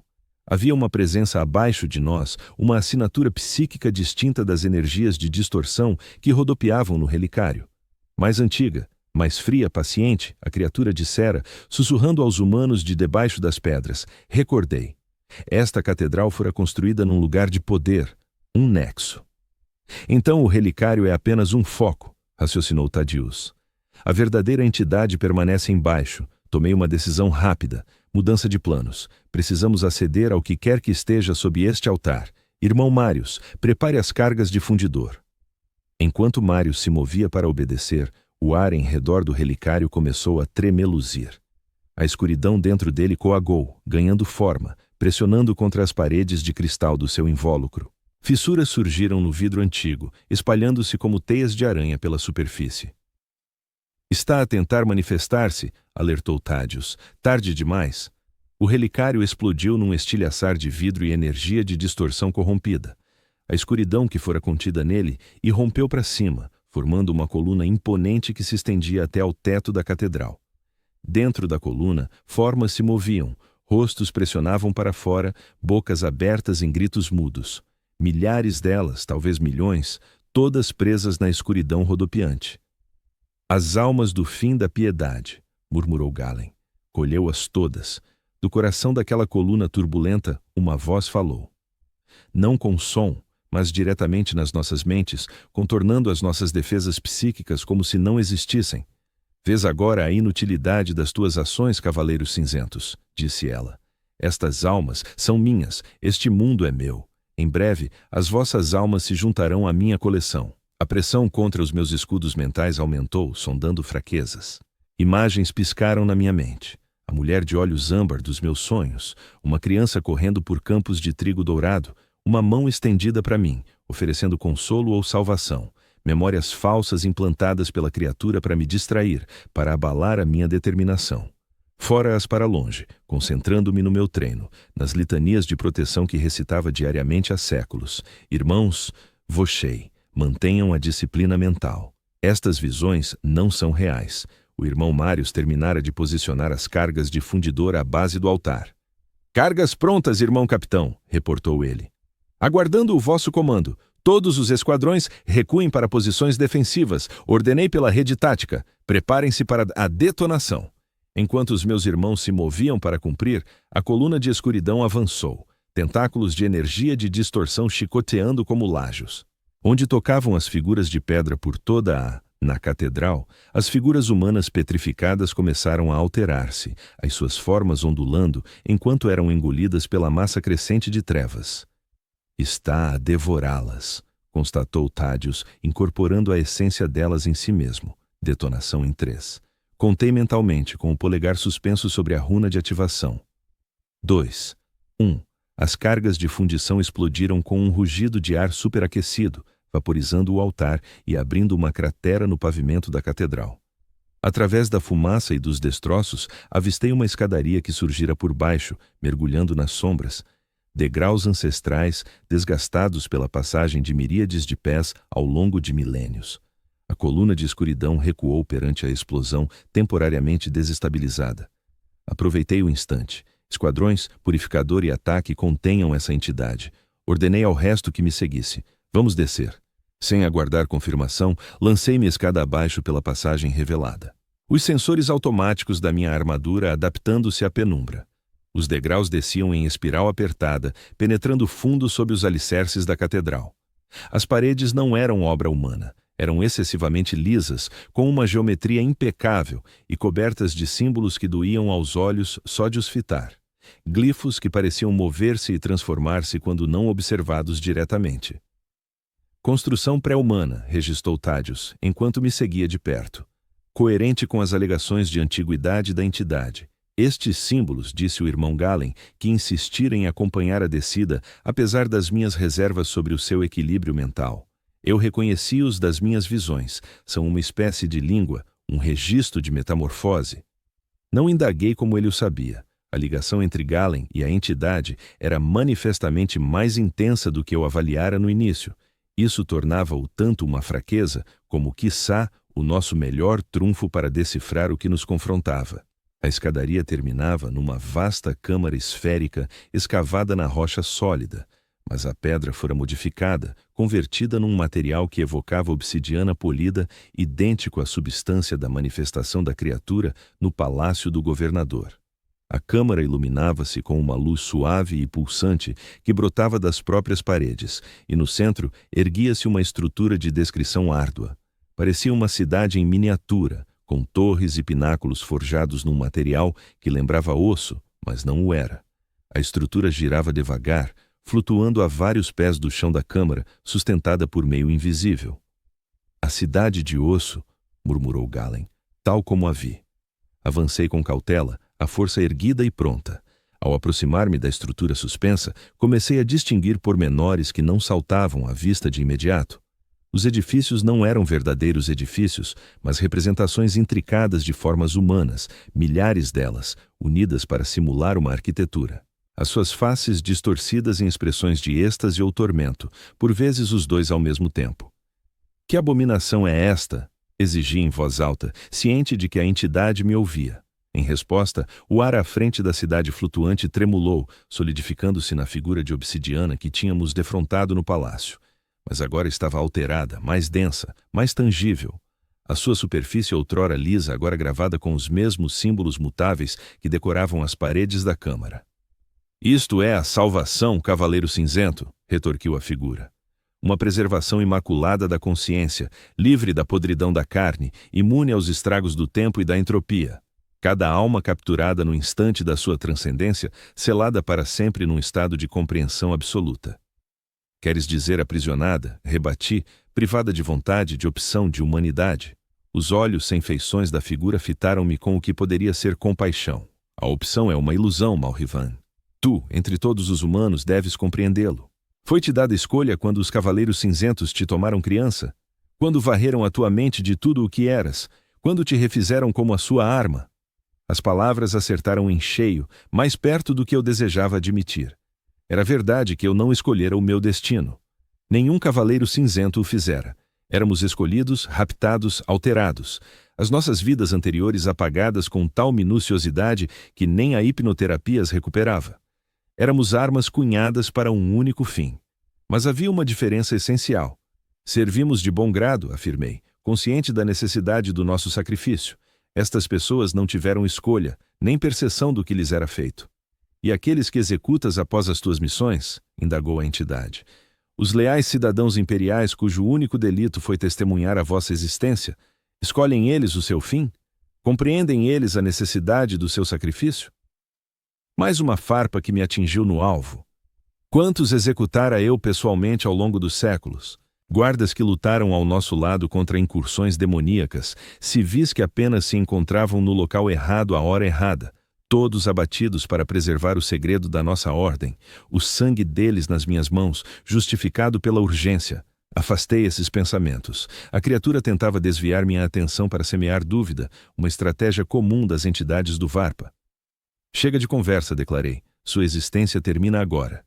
Havia uma presença abaixo de nós, uma assinatura psíquica distinta das energias de distorção que rodopiavam no relicário. Mais antiga, mais fria, paciente, a criatura dissera, sussurrando aos humanos de debaixo das pedras. Recordei. Esta catedral fora construída num lugar de poder, um nexo. Então o relicário é apenas um foco, raciocinou Thaddeus. A verdadeira entidade permanece embaixo. Tomei uma decisão rápida. Mudança de planos. Precisamos aceder ao que quer que esteja sob este altar. Irmão Marius, prepare as cargas de fundidor. Enquanto Marius se movia para obedecer, o ar em redor do relicário começou a tremeluzir. A escuridão dentro dele coagou, ganhando forma, pressionando contra as paredes de cristal do seu invólucro. Fissuras surgiram no vidro antigo, espalhando-se como teias de aranha pela superfície. Está a tentar manifestar-se, alertou Thaddeus. Tarde demais. O relicário explodiu num estilhaçar de vidro e energia de distorção corrompida. A escuridão que fora contida nele irrompeu para cima, formando uma coluna imponente que se estendia até ao teto da catedral. Dentro da coluna, formas se moviam, rostos pressionavam para fora, bocas abertas em gritos mudos. Milhares delas, talvez milhões, todas presas na escuridão rodopiante. As almas do fim da piedade, murmurou Galen. Colheu-as todas. Do coração daquela coluna turbulenta, uma voz falou. Não com som, mas diretamente nas nossas mentes, contornando as nossas defesas psíquicas como se não existissem. Vês agora a inutilidade das tuas ações, cavaleiros cinzentos, disse ela. Estas almas são minhas, este mundo é meu. Em breve, as vossas almas se juntarão à minha coleção. A pressão contra os meus escudos mentais aumentou, sondando fraquezas. Imagens piscaram na minha mente. A mulher de olhos âmbar dos meus sonhos, uma criança correndo por campos de trigo dourado, uma mão estendida para mim, oferecendo consolo ou salvação. Memórias falsas implantadas pela criatura para me distrair, para abalar a minha determinação. Fora-as para longe, concentrando-me no meu treino, nas litanias de proteção que recitava diariamente há séculos. Irmãos, vochei. Mantenham a disciplina mental. Estas visões não são reais. O irmão Marius terminara de posicionar as cargas de fundidor à base do altar. Cargas prontas, irmão capitão, reportou ele. Aguardando o vosso comando. Todos os esquadrões recuem para posições defensivas. Ordenei pela rede tática. Preparem-se para a detonação. Enquanto os meus irmãos se moviam para cumprir, a coluna de escuridão avançou. Tentáculos de energia de distorção chicoteando como lajos. Onde tocavam as figuras de pedra por na catedral, as figuras humanas petrificadas começaram a alterar-se, as suas formas ondulando enquanto eram engolidas pela massa crescente de trevas. Está a devorá-las, constatou Thaddeus, incorporando a essência delas em si mesmo. Detonação em 3. Contei mentalmente, com o polegar suspenso sobre a runa de ativação. 2. 1. As cargas de fundição explodiram com um rugido de ar superaquecido, vaporizando o altar e abrindo uma cratera no pavimento da catedral. Através da fumaça e dos destroços, avistei uma escadaria que surgira por baixo, mergulhando nas sombras. Degraus ancestrais, desgastados pela passagem de miríades de pés ao longo de milênios. A coluna de escuridão recuou perante a explosão, temporariamente desestabilizada. Aproveitei o instante. Esquadrões, purificador e ataque contenham essa entidade. Ordenei ao resto que me seguisse. Vamos descer. Sem aguardar confirmação, lancei-me escada abaixo pela passagem revelada. Os sensores automáticos da minha armadura adaptando-se à penumbra. Os degraus desciam em espiral apertada, penetrando fundo sob os alicerces da catedral. As paredes não eram obra humana. Eram excessivamente lisas, com uma geometria impecável e cobertas de símbolos que doíam aos olhos só de os fitar. Glifos que pareciam mover-se e transformar-se quando não observados diretamente. Construção pré-humana, registrou Thaddeus, enquanto me seguia de perto. Coerente com as alegações de antiguidade da entidade. Estes símbolos, disse o irmão Galen, que insistira em acompanhar a descida, apesar das minhas reservas sobre o seu equilíbrio mental. Eu reconheci-os das minhas visões. São uma espécie de língua, um registro de metamorfose. Não indaguei como ele o sabia. A ligação entre Galen e a entidade era manifestamente mais intensa do que eu avaliara no início. Isso tornava-o tanto uma fraqueza, como, quiçá, o nosso melhor trunfo para decifrar o que nos confrontava. A escadaria terminava numa vasta câmara esférica escavada na rocha sólida, mas a pedra fora modificada, convertida num material que evocava obsidiana polida, idêntico à substância da manifestação da criatura no palácio do governador. A câmara iluminava-se com uma luz suave e pulsante que brotava das próprias paredes, e no centro erguia-se uma estrutura de descrição árdua. Parecia uma cidade em miniatura, com torres e pináculos forjados num material que lembrava osso, mas não o era. A estrutura girava devagar, flutuando a vários pés do chão da câmara, sustentada por meio invisível. A cidade de osso, murmurou Galen, tal como a vi. Avancei com cautela, a força erguida e pronta. Ao aproximar-me da estrutura suspensa, comecei a distinguir pormenores que não saltavam à vista de imediato. Os edifícios não eram verdadeiros edifícios, mas representações intricadas de formas humanas, milhares delas, unidas para simular uma arquitetura. As suas faces distorcidas em expressões de êxtase ou tormento, por vezes os dois ao mesmo tempo. Que abominação é esta? Exigi em voz alta, ciente de que a entidade me ouvia. Em resposta, o ar à frente da cidade flutuante tremulou, solidificando-se na figura de obsidiana que tínhamos defrontado no palácio. Mas agora estava alterada, mais densa, mais tangível. A sua superfície outrora lisa, agora gravada com os mesmos símbolos mutáveis que decoravam as paredes da câmara. Isto é a salvação, Cavaleiro Cinzento, retorquiu a figura. Uma preservação imaculada da consciência, livre da podridão da carne, imune aos estragos do tempo e da entropia. Cada alma capturada no instante da sua transcendência, selada para sempre num estado de compreensão absoluta. Queres dizer aprisionada? Rebati, privada de vontade, de opção, de humanidade. Os olhos sem feições da figura fitaram-me com o que poderia ser compaixão. A opção é uma ilusão, Malrivan. Tu, entre todos os humanos, deves compreendê-lo. Foi-te dada escolha quando os Cavaleiros Cinzentos te tomaram criança? Quando varreram a tua mente de tudo o que eras? Quando te refizeram como a sua arma? As palavras acertaram em cheio, mais perto do que eu desejava admitir. Era verdade que eu não escolhera o meu destino. Nenhum Cavaleiro Cinzento o fizera. Éramos escolhidos, raptados, alterados. As nossas vidas anteriores apagadas com tal minuciosidade que nem a hipnoterapia as recuperava. Éramos armas cunhadas para um único fim. Mas havia uma diferença essencial. Servimos de bom grado, afirmei, consciente da necessidade do nosso sacrifício. Estas pessoas não tiveram escolha, nem percepção do que lhes era feito. E aqueles que executas após as tuas missões? Indagou a entidade. Os leais cidadãos imperiais cujo único delito foi testemunhar a vossa existência, escolhem eles o seu fim? Compreendem eles a necessidade do seu sacrifício? Mais uma farpa que me atingiu no alvo. Quantos executara eu pessoalmente ao longo dos séculos? Guardas que lutaram ao nosso lado contra incursões demoníacas, civis que apenas se encontravam no local errado à hora errada, todos abatidos para preservar o segredo da nossa ordem, o sangue deles nas minhas mãos, justificado pela urgência. Afastei esses pensamentos. A criatura tentava desviar minha atenção para semear dúvida, uma estratégia comum das entidades do Varpa. Chega de conversa, declarei. Sua existência termina agora.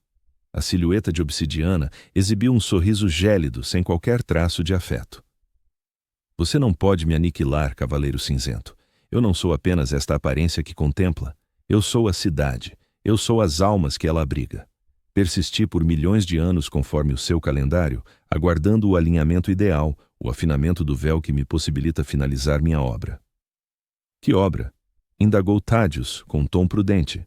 A silhueta de obsidiana exibiu um sorriso gélido, sem qualquer traço de afeto. Você não pode me aniquilar, Cavaleiro Cinzento. Eu não sou apenas esta aparência que contempla. Eu sou a cidade. Eu sou as almas que ela abriga. Persisti por milhões de anos conforme o seu calendário, aguardando o alinhamento ideal, o afinamento do véu que me possibilita finalizar minha obra. Que obra? Indagou Thaddeus, com um tom prudente.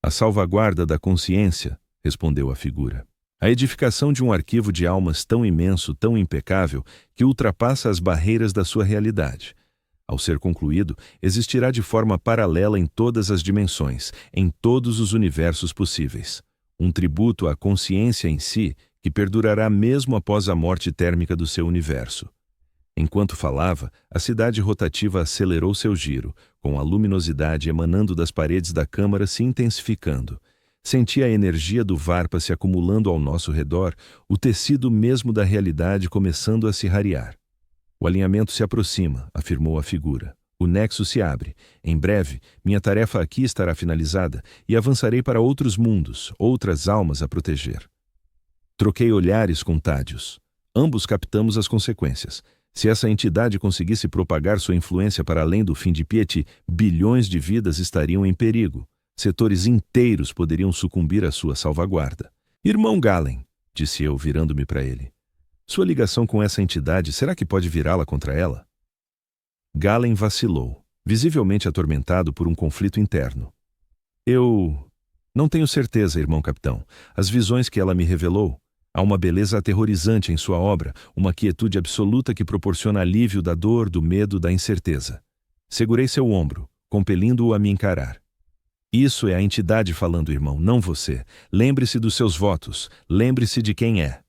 A salvaguarda da consciência, respondeu a figura. A edificação de um arquivo de almas tão imenso, tão impecável, que ultrapassa as barreiras da sua realidade. Ao ser concluído, existirá de forma paralela em todas as dimensões, em todos os universos possíveis. Um tributo à consciência em si, que perdurará mesmo após a morte térmica do seu universo. Enquanto falava, a cidade rotativa acelerou seu giro, com a luminosidade emanando das paredes da câmara se intensificando. Senti a energia do Varpa se acumulando ao nosso redor, o tecido mesmo da realidade começando a se rarear. O alinhamento se aproxima, afirmou a figura. O nexo se abre. Em breve, minha tarefa aqui estará finalizada e avançarei para outros mundos, outras almas a proteger. Troquei olhares com Thaddeus. Ambos captamos as consequências. Se essa entidade conseguisse propagar sua influência para além do fim de Piety, bilhões de vidas estariam em perigo. Setores inteiros poderiam sucumbir à sua salvaguarda. Irmão Galen, disse eu, virando-me para ele. Sua ligação com essa entidade, será que pode virá-la contra ela? Galen vacilou, visivelmente atormentado por um conflito interno. Eu não tenho certeza, irmão capitão. As visões que ela me revelou, há uma beleza aterrorizante em sua obra, uma quietude absoluta que proporciona alívio da dor, do medo, da incerteza. Segurei seu ombro, compelindo-o a me encarar. Isso é a entidade falando, irmão, não você. Lembre-se dos seus votos, lembre-se de quem é.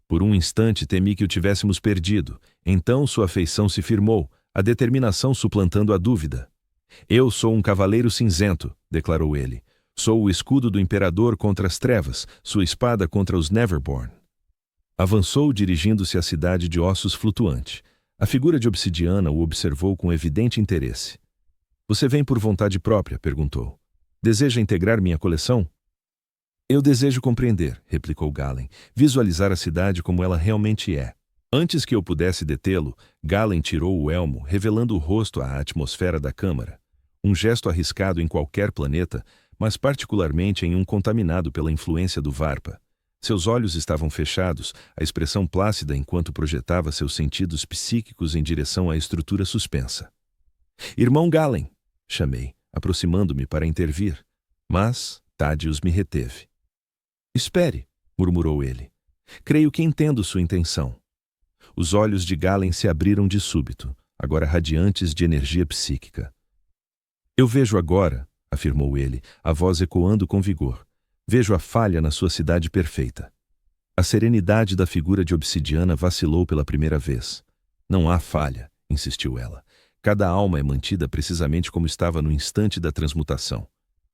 Por um instante temi que o tivéssemos perdido. Então sua afeição se firmou, a determinação suplantando a dúvida. Eu sou um cavaleiro cinzento, declarou ele. Sou o escudo do imperador contra as trevas, sua espada contra os Neverborn. Avançou dirigindo-se à cidade de ossos flutuante. A figura de obsidiana o observou com evidente interesse. Você vem por vontade própria? Perguntou. Deseja integrar minha coleção? Eu desejo compreender, replicou Galen, visualizar a cidade como ela realmente é. Antes que eu pudesse detê-lo, Galen tirou o elmo, revelando o rosto à atmosfera da câmara. Um gesto arriscado em qualquer planeta, mas particularmente em um contaminado pela influência do Varpa. Seus olhos estavam fechados, a expressão plácida enquanto projetava seus sentidos psíquicos em direção à estrutura suspensa. Irmão Galen, chamei, aproximando-me para intervir. Mas Thaddeus me reteve. Espere, murmurou ele. Creio que entendo sua intenção. Os olhos de Galen se abriram de súbito, agora radiantes de energia psíquica. Eu vejo agora, afirmou ele, a voz ecoando com vigor. Vejo a falha na sua cidade perfeita. A serenidade da figura de obsidiana vacilou pela primeira vez. Não há falha, insistiu ela. Cada alma é mantida precisamente como estava no instante da transmutação.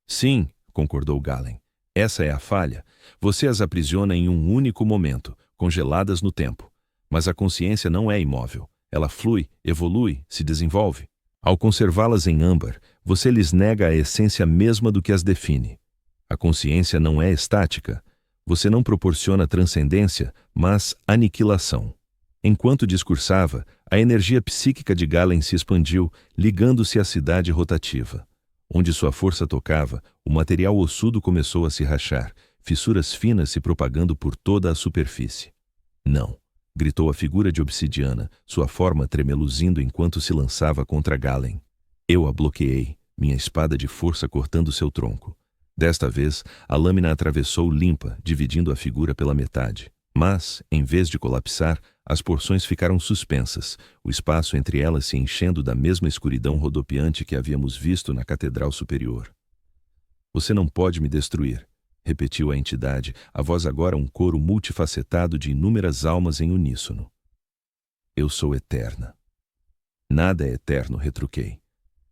Sim, concordou Galen. Essa é a falha. Você as aprisiona em um único momento, congeladas no tempo. Mas a consciência não é imóvel. Ela flui, evolui, se desenvolve. Ao conservá-las em âmbar, você lhes nega a essência mesma do que as define. A consciência não é estática. Você não proporciona transcendência, mas aniquilação. Enquanto discursava, a energia psíquica de Galen se expandiu, ligando-se à cidade rotativa. Onde sua força tocava, o material ossudo começou a se rachar, fissuras finas se propagando por toda a superfície. Não, gritou a figura de obsidiana, sua forma tremeluzindo enquanto se lançava contra Galen. Eu a bloqueei, minha espada de força cortando seu tronco. Desta vez, a lâmina atravessou limpa, dividindo a figura pela metade. Mas, em vez de colapsar, as porções ficaram suspensas, o espaço entre elas se enchendo da mesma escuridão rodopiante que havíamos visto na catedral superior. Você não pode me destruir, repetiu a entidade, a voz agora um coro multifacetado de inúmeras almas em uníssono. Eu sou eterna. Nada é eterno, retruquei.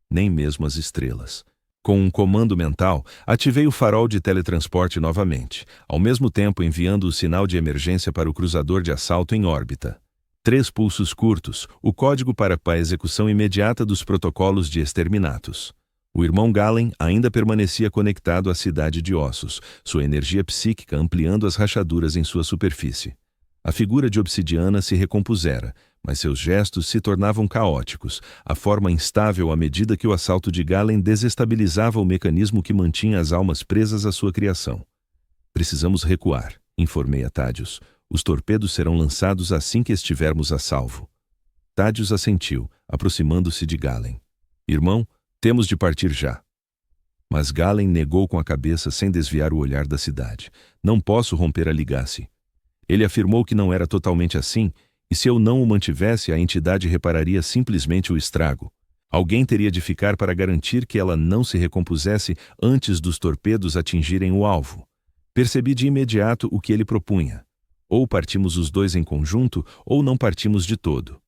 Nem mesmo as estrelas. Com um comando mental, ativei o farol de teletransporte novamente, ao mesmo tempo enviando o sinal de emergência para o cruzador de assalto em órbita. 3 pulsos curtos, o código para a execução imediata dos protocolos de exterminatus. O irmão Galen ainda permanecia conectado à cidade de ossos, sua energia psíquica ampliando as rachaduras em sua superfície. A figura de obsidiana se recompusera, mas seus gestos se tornavam caóticos, a forma instável à medida que o assalto de Galen desestabilizava o mecanismo que mantinha as almas presas à sua criação. Precisamos recuar, informei a Thaddeus. Os torpedos serão lançados assim que estivermos a salvo. Thaddeus assentiu, aproximando-se de Galen. Irmão, temos de partir já. Mas Galen negou com a cabeça sem desviar o olhar da cidade. Não posso romper a ligasse. Ele afirmou que não era totalmente assim, e se eu não o mantivesse, a entidade repararia simplesmente o estrago. Alguém teria de ficar para garantir que ela não se recompusesse antes dos torpedos atingirem o alvo. Percebi de imediato o que ele propunha. Ou partimos os dois em conjunto, ou não partimos de todo.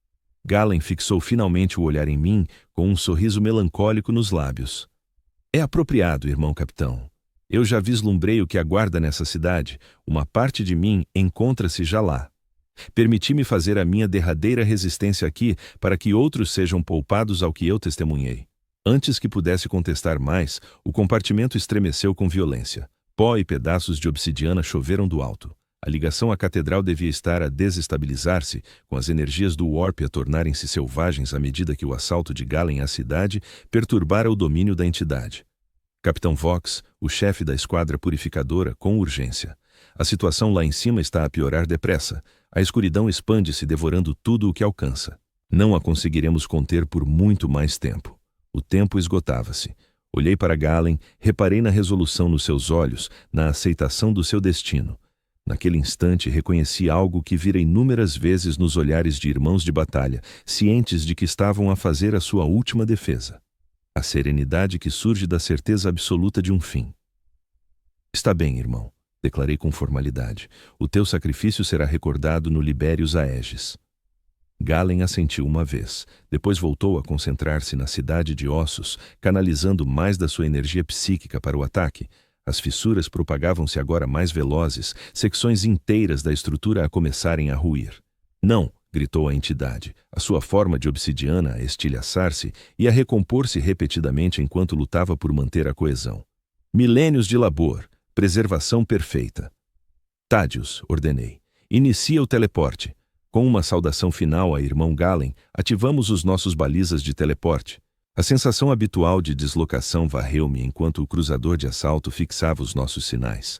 Galen fixou finalmente o olhar em mim, com um sorriso melancólico nos lábios. É apropriado, irmão capitão. Eu já vislumbrei o que aguarda nessa cidade. Uma parte de mim encontra-se já lá. Permiti-me fazer a minha derradeira resistência aqui para que outros sejam poupados ao que eu testemunhei. Antes que pudesse contestar mais, o compartimento estremeceu com violência. Pó e pedaços de obsidiana choveram do alto. A ligação à catedral devia estar a desestabilizar-se, com as energias do Warp a tornarem-se selvagens à medida que o assalto de Galen à cidade perturbara o domínio da entidade. Capitão Vox, o chefe da esquadra purificadora, com urgência. A situação lá em cima está a piorar depressa. A escuridão expande-se devorando tudo o que alcança. Não a conseguiremos conter por muito mais tempo. O tempo esgotava-se. Olhei para Galen, reparei na resolução nos seus olhos, na aceitação do seu destino. Naquele instante reconheci algo que vira inúmeras vezes nos olhares de irmãos de batalha, cientes de que estavam a fazer a sua última defesa. A serenidade que surge da certeza absoluta de um fim. Está bem, irmão, declarei com formalidade. O teu sacrifício será recordado no Liberius Aegis. Galen assentiu uma vez, depois voltou a concentrar-se na cidade de ossos, canalizando mais da sua energia psíquica para o ataque. As fissuras propagavam-se agora mais velozes, secções inteiras da estrutura a começarem a ruir. Não, gritou a entidade, a sua forma de obsidiana a estilhaçar-se e a recompor-se repetidamente enquanto lutava por manter a coesão. Milênios de labor, preservação perfeita. Thaddeus, ordenei, inicia o teleporte. Com uma saudação final a irmão Galen, ativamos os nossos balizas de teleporte. A sensação habitual de deslocação varreu-me enquanto o cruzador de assalto fixava os nossos sinais.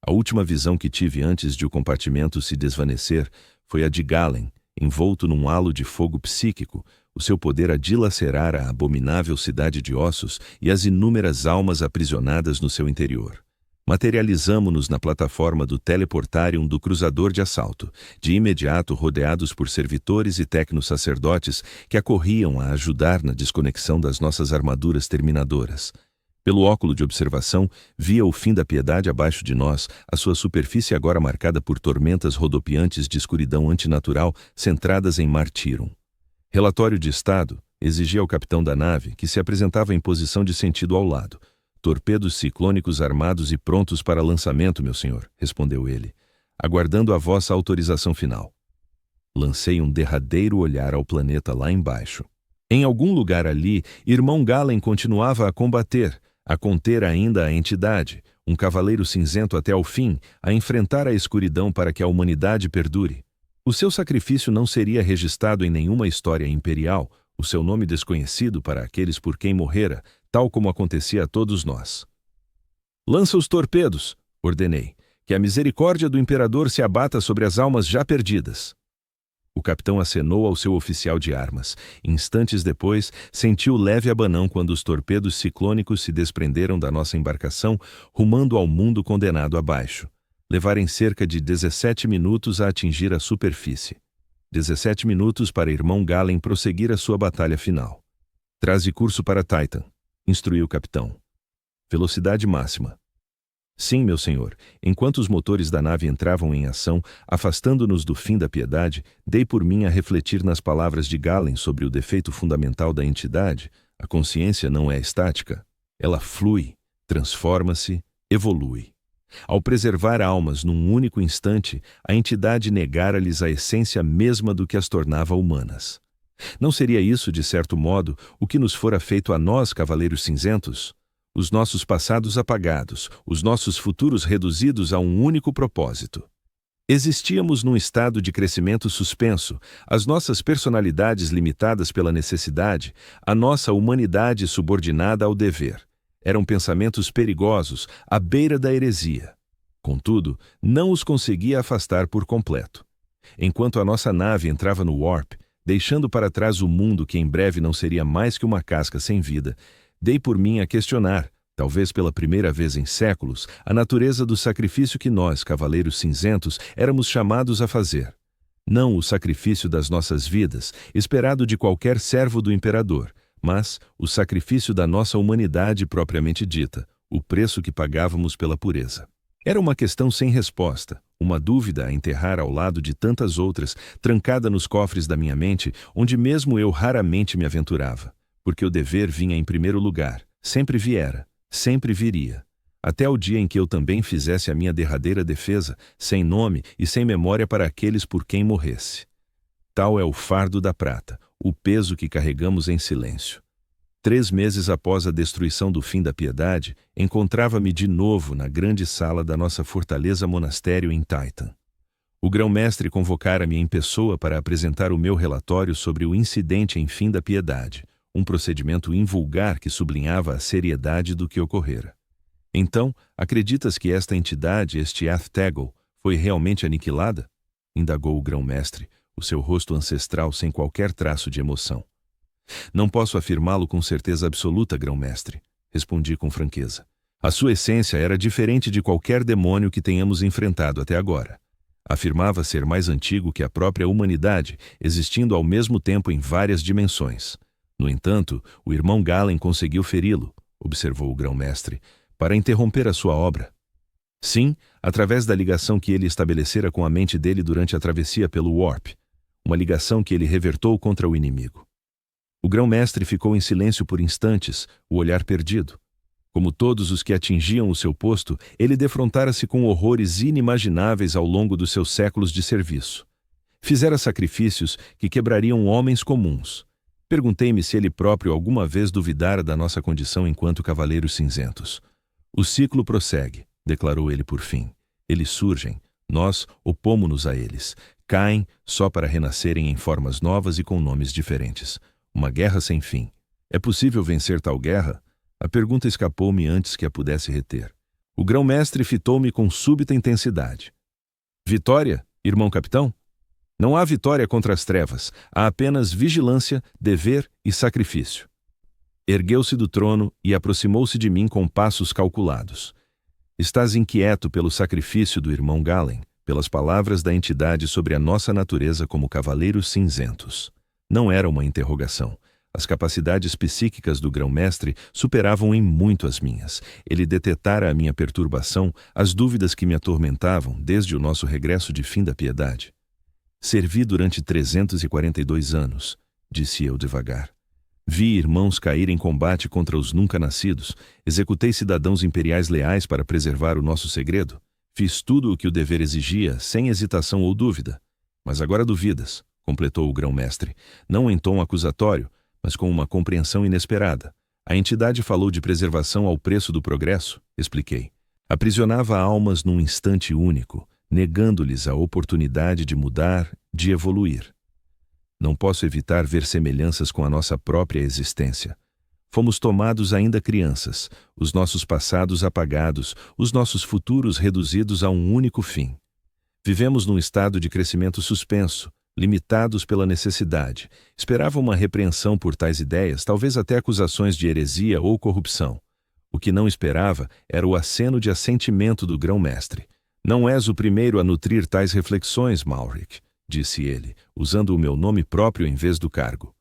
A última visão que tive antes de o compartimento se desvanecer foi a de Galen, envolto num halo de fogo psíquico, o seu poder a dilacerar a abominável cidade de ossos e as inúmeras almas aprisionadas no seu interior. Materializamo-nos na plataforma do teleportarium do cruzador de assalto, de imediato rodeados por servitores e tecno-sacerdotes que acorriam a ajudar na desconexão das nossas armaduras terminadoras. Pelo óculo de observação, via o fim da piedade abaixo de nós, a sua superfície agora marcada por tormentas rodopiantes de escuridão antinatural centradas em Martyrum. Relatório de estado exigia ao capitão da nave, que se apresentava em posição de sentido ao lado. Torpedos ciclônicos armados e prontos para lançamento, meu senhor, respondeu ele, aguardando a vossa autorização final. Lancei um derradeiro olhar ao planeta lá embaixo. Em algum lugar ali, irmão Galen continuava a combater, a conter ainda a entidade, um cavaleiro cinzento até ao fim, a enfrentar a escuridão para que a humanidade perdure. O seu sacrifício não seria registrado em nenhuma história imperial, o seu nome desconhecido para aqueles por quem morrera, tal como acontecia a todos nós. Lança os torpedos, ordenei, que a misericórdia do imperador se abata sobre as almas já perdidas. O capitão acenou ao seu oficial de armas. Instantes depois, sentiu leve abanão quando os torpedos ciclônicos se desprenderam da nossa embarcação, rumando ao mundo condenado abaixo. Levarem cerca de 17 minutos a atingir a superfície. 17 minutos para irmão Galen prosseguir a sua batalha final. Traze curso para Titan, instruiu o capitão. Velocidade máxima. Sim, meu senhor. Enquanto os motores da nave entravam em ação, afastando-nos do fim da piedade, dei por mim a refletir nas palavras de Galen sobre o defeito fundamental da entidade. A consciência não é estática. Ela flui, transforma-se, evolui. Ao preservar almas num único instante, a entidade negara-lhes a essência mesma do que as tornava humanas. Não seria isso, de certo modo, o que nos fora feito a nós, cavaleiros cinzentos? Os nossos passados apagados, os nossos futuros reduzidos a um único propósito. Existíamos num estado de crescimento suspenso, as nossas personalidades limitadas pela necessidade, a nossa humanidade subordinada ao dever. Eram pensamentos perigosos, à beira da heresia. Contudo, não os conseguia afastar por completo. Enquanto a nossa nave entrava no warp, deixando para trás o mundo que em breve não seria mais que uma casca sem vida, dei por mim a questionar, talvez pela primeira vez em séculos, a natureza do sacrifício que nós, Cavaleiros Cinzentos, éramos chamados a fazer. Não o sacrifício das nossas vidas, esperado de qualquer servo do imperador, mas o sacrifício da nossa humanidade propriamente dita, o preço que pagávamos pela pureza. Era uma questão sem resposta, uma dúvida a enterrar ao lado de tantas outras, trancada nos cofres da minha mente, onde mesmo eu raramente me aventurava, porque o dever vinha em primeiro lugar, sempre viera. Sempre viria, até o dia em que eu também fizesse a minha derradeira defesa, sem nome e sem memória para aqueles por quem morresse. Tal é o fardo da prata, o peso que carregamos em silêncio. 3 meses após a destruição do fim da piedade, encontrava-me de novo na grande sala da nossa fortaleza monastério em Titan. O grão-mestre convocara-me em pessoa para apresentar o meu relatório sobre o incidente em fim da piedade, um procedimento invulgar que sublinhava a seriedade do que ocorrera. Então, acreditas que esta entidade, este Ath-Tegel, foi realmente aniquilada? Indagou o grão-mestre, o seu rosto ancestral sem qualquer traço de emoção. Não posso afirmá-lo com certeza absoluta, grão-mestre, respondi com franqueza. A sua essência era diferente de qualquer demônio que tenhamos enfrentado até agora. Afirmava ser mais antigo que a própria humanidade, existindo ao mesmo tempo em várias dimensões. No entanto, o irmão Galen conseguiu feri-lo, observou o grão-mestre, para interromper a sua obra. Sim, através da ligação que ele estabelecera com a mente dele durante a travessia pelo Warp, uma ligação que ele revertou contra o inimigo. O grão-mestre ficou em silêncio por instantes, o olhar perdido. Como todos os que atingiam o seu posto, ele defrontara-se com horrores inimagináveis ao longo dos seus séculos de serviço. Fizera sacrifícios que quebrariam homens comuns. Perguntei-me se ele próprio alguma vez duvidara da nossa condição enquanto Cavaleiros Cinzentos. O ciclo prossegue, declarou ele por fim. Eles surgem, nós opomos-nos a eles. Caem só para renascerem em formas novas e com nomes diferentes. Uma guerra sem fim. É possível vencer tal guerra? A pergunta escapou-me antes que a pudesse reter. O grão-mestre fitou-me com súbita intensidade. Vitória, irmão capitão? Não há vitória contra as trevas, há apenas vigilância, dever e sacrifício. Ergueu-se do trono e aproximou-se de mim com passos calculados. Estás inquieto pelo sacrifício do irmão Galen, pelas palavras da entidade sobre a nossa natureza como Cavaleiros Cinzentos. Não era uma interrogação. As capacidades psíquicas do grão-mestre superavam em muito as minhas. Ele detetara a minha perturbação, as dúvidas que me atormentavam desde o nosso regresso de fim da piedade. Servi durante 342 anos, disse eu devagar. Vi irmãos cair em combate contra os nunca nascidos, executei cidadãos imperiais leais para preservar o nosso segredo, fiz tudo o que o dever exigia, sem hesitação ou dúvida. Mas agora duvidas, completou o grão-mestre, não em tom acusatório, mas com uma compreensão inesperada. A entidade falou de preservação ao preço do progresso, expliquei. Aprisionava almas num instante único, negando-lhes a oportunidade de mudar, de evoluir. Não posso evitar ver semelhanças com a nossa própria existência. Fomos tomados ainda crianças, os nossos passados apagados, os nossos futuros reduzidos a um único fim. Vivemos num estado de crescimento suspenso, limitados pela necessidade. Esperava uma repreensão por tais ideias, talvez até acusações de heresia ou corrupção. O que não esperava era o aceno de assentimento do grão-mestre. Não és o primeiro a nutrir tais reflexões, Malric, disse ele, usando o meu nome próprio em vez do cargo.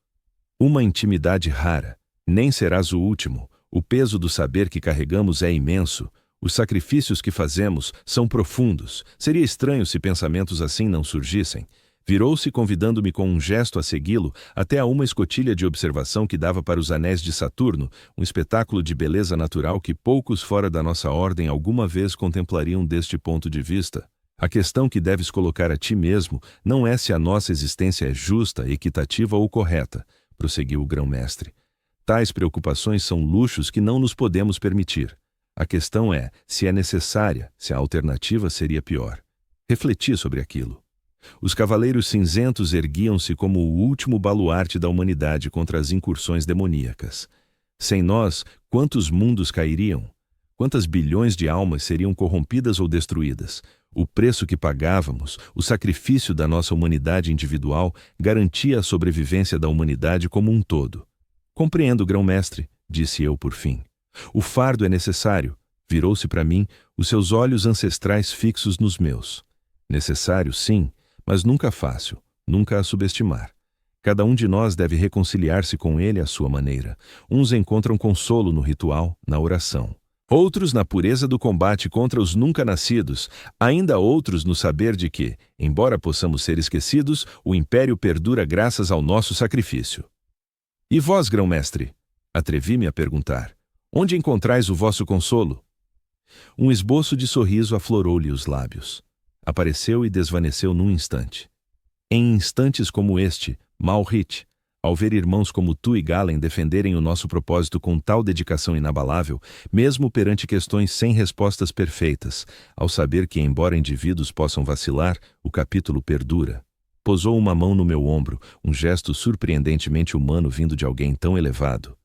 Uma intimidade rara. Nem serás o último. O peso do saber que carregamos é imenso. Os sacrifícios que fazemos são profundos. Seria estranho se pensamentos assim não surgissem. Virou-se convidando-me com um gesto a segui-lo até a uma escotilha de observação que dava para os anéis de Saturno, um espetáculo de beleza natural que poucos fora da nossa ordem alguma vez contemplariam deste ponto de vista. A questão que deves colocar a ti mesmo não é se a nossa existência é justa, equitativa ou correta, prosseguiu o grão-mestre. Tais preocupações são luxos que não nos podemos permitir. A questão é se é necessária, se a alternativa seria pior. Refleti sobre aquilo. Os Cavaleiros Cinzentos erguiam-se como o último baluarte da humanidade contra as incursões demoníacas. Sem nós, quantos mundos cairiam? Quantas bilhões de almas seriam corrompidas ou destruídas? O preço que pagávamos, o sacrifício da nossa humanidade individual, garantia a sobrevivência da humanidade como um todo. Compreendo, grão-mestre, disse eu por fim. O fardo é necessário. Virou-se para mim, os seus olhos ancestrais fixos nos meus. Necessário, sim, mas nunca fácil, nunca a subestimar. Cada um de nós deve reconciliar-se com ele à sua maneira. Uns encontram consolo no ritual, na oração. Outros na pureza do combate contra os nunca nascidos, ainda outros no saber de que, embora possamos ser esquecidos, o império perdura graças ao nosso sacrifício. E vós, grão-mestre? Atrevi-me a perguntar. Onde encontrais o vosso consolo? Um esboço de sorriso aflorou-lhe os lábios. Apareceu e desvaneceu num instante. Em instantes como este, Malrich, ao ver irmãos como tu e Galen defenderem o nosso propósito com tal dedicação inabalável, mesmo perante questões sem respostas perfeitas, ao saber que, embora indivíduos possam vacilar, o capítulo perdura. Posou uma mão no meu ombro, um gesto surpreendentemente humano vindo de alguém tão elevado.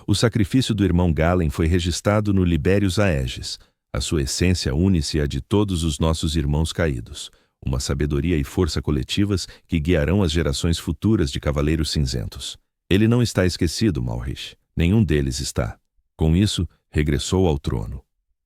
O sacrifício do irmão Galen foi registrado no Libérius Aegis. A sua essência une-se à de todos os nossos irmãos caídos. Uma sabedoria e força coletivas que guiarão as gerações futuras de Cavaleiros Cinzentos. Ele não está esquecido, Malrich. Nenhum deles está. Com isso, regressou ao trono.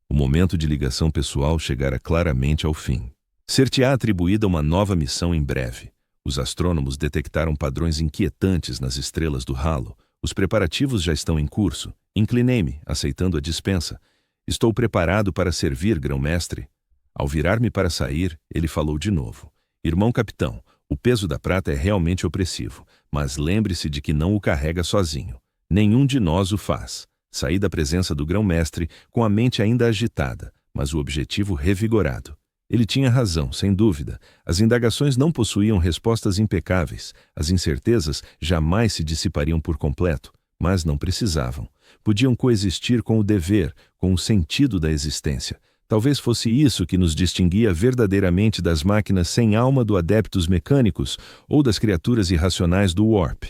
O momento de ligação pessoal chegara claramente ao fim. Ser-te-á atribuída uma nova missão em breve. Os astrônomos detectaram padrões inquietantes nas estrelas do halo. Os preparativos já estão em curso. Inclinei-me, aceitando a dispensa. Estou preparado para servir, grão-mestre. Ao virar-me para sair, ele falou de novo. Irmão capitão, o peso da prata é realmente opressivo, mas lembre-se de que não o carrega sozinho. Nenhum de nós o faz. Saí da presença do grão-mestre com a mente ainda agitada, mas o objetivo revigorado. Ele tinha razão, sem dúvida. As indagações não possuíam respostas impecáveis. As incertezas jamais se dissipariam por completo, mas não precisavam. Podiam coexistir com o dever, com o sentido da existência. Talvez fosse isso que nos distinguia verdadeiramente das máquinas sem alma do Adeptus Mechanicus ou das criaturas irracionais do Warp.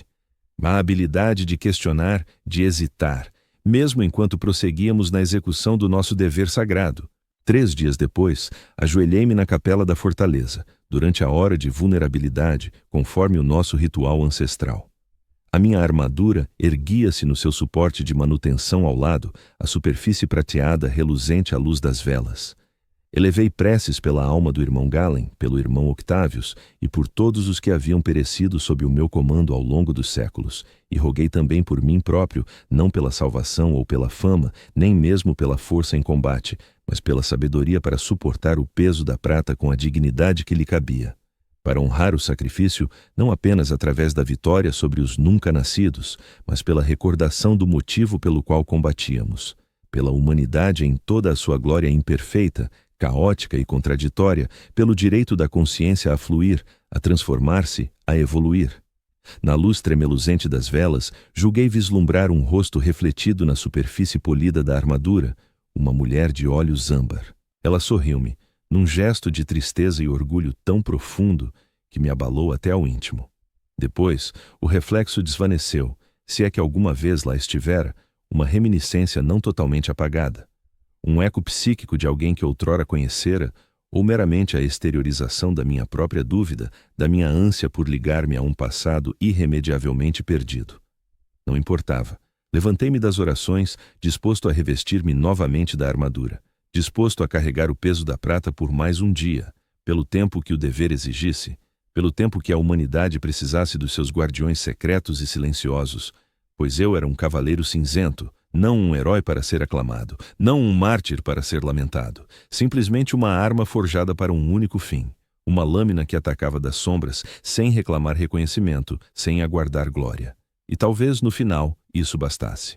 A habilidade de questionar, de hesitar, mesmo enquanto prosseguíamos na execução do nosso dever sagrado. 3 dias depois, ajoelhei-me na capela da fortaleza, durante a hora de vulnerabilidade, conforme o nosso ritual ancestral. A minha armadura erguia-se no seu suporte de manutenção ao lado, a superfície prateada reluzente à luz das velas. Elevei preces pela alma do irmão Galen, pelo irmão Octavius e por todos os que haviam perecido sob o meu comando ao longo dos séculos, e roguei também por mim próprio, não pela salvação ou pela fama, nem mesmo pela força em combate, mas pela sabedoria para suportar o peso da prata com a dignidade que lhe cabia. Para honrar o sacrifício, não apenas através da vitória sobre os nunca nascidos, mas pela recordação do motivo pelo qual combatíamos, pela humanidade em toda a sua glória imperfeita, caótica e contraditória, pelo direito da consciência a fluir, a transformar-se, a evoluir. Na luz tremeluzente das velas, julguei vislumbrar um rosto refletido na superfície polida da armadura, uma mulher de olhos âmbar. Ela sorriu-me, num gesto de tristeza e orgulho tão profundo que me abalou até ao íntimo. Depois, o reflexo desvaneceu, se é que alguma vez lá estivera, uma reminiscência não totalmente apagada. Um eco psíquico de alguém que outrora conhecera, ou meramente a exteriorização da minha própria dúvida, da minha ânsia por ligar-me a um passado irremediavelmente perdido. Não importava. Levantei-me das orações, disposto a revestir-me novamente da armadura, disposto a carregar o peso da prata por mais um dia, pelo tempo que o dever exigisse, pelo tempo que a humanidade precisasse dos seus guardiões secretos e silenciosos, pois eu era um cavaleiro cinzento, não um herói para ser aclamado, não um mártir para ser lamentado, simplesmente uma arma forjada para um único fim, uma lâmina que atacava das sombras, sem reclamar reconhecimento, sem aguardar glória. E talvez, no final, isso bastasse.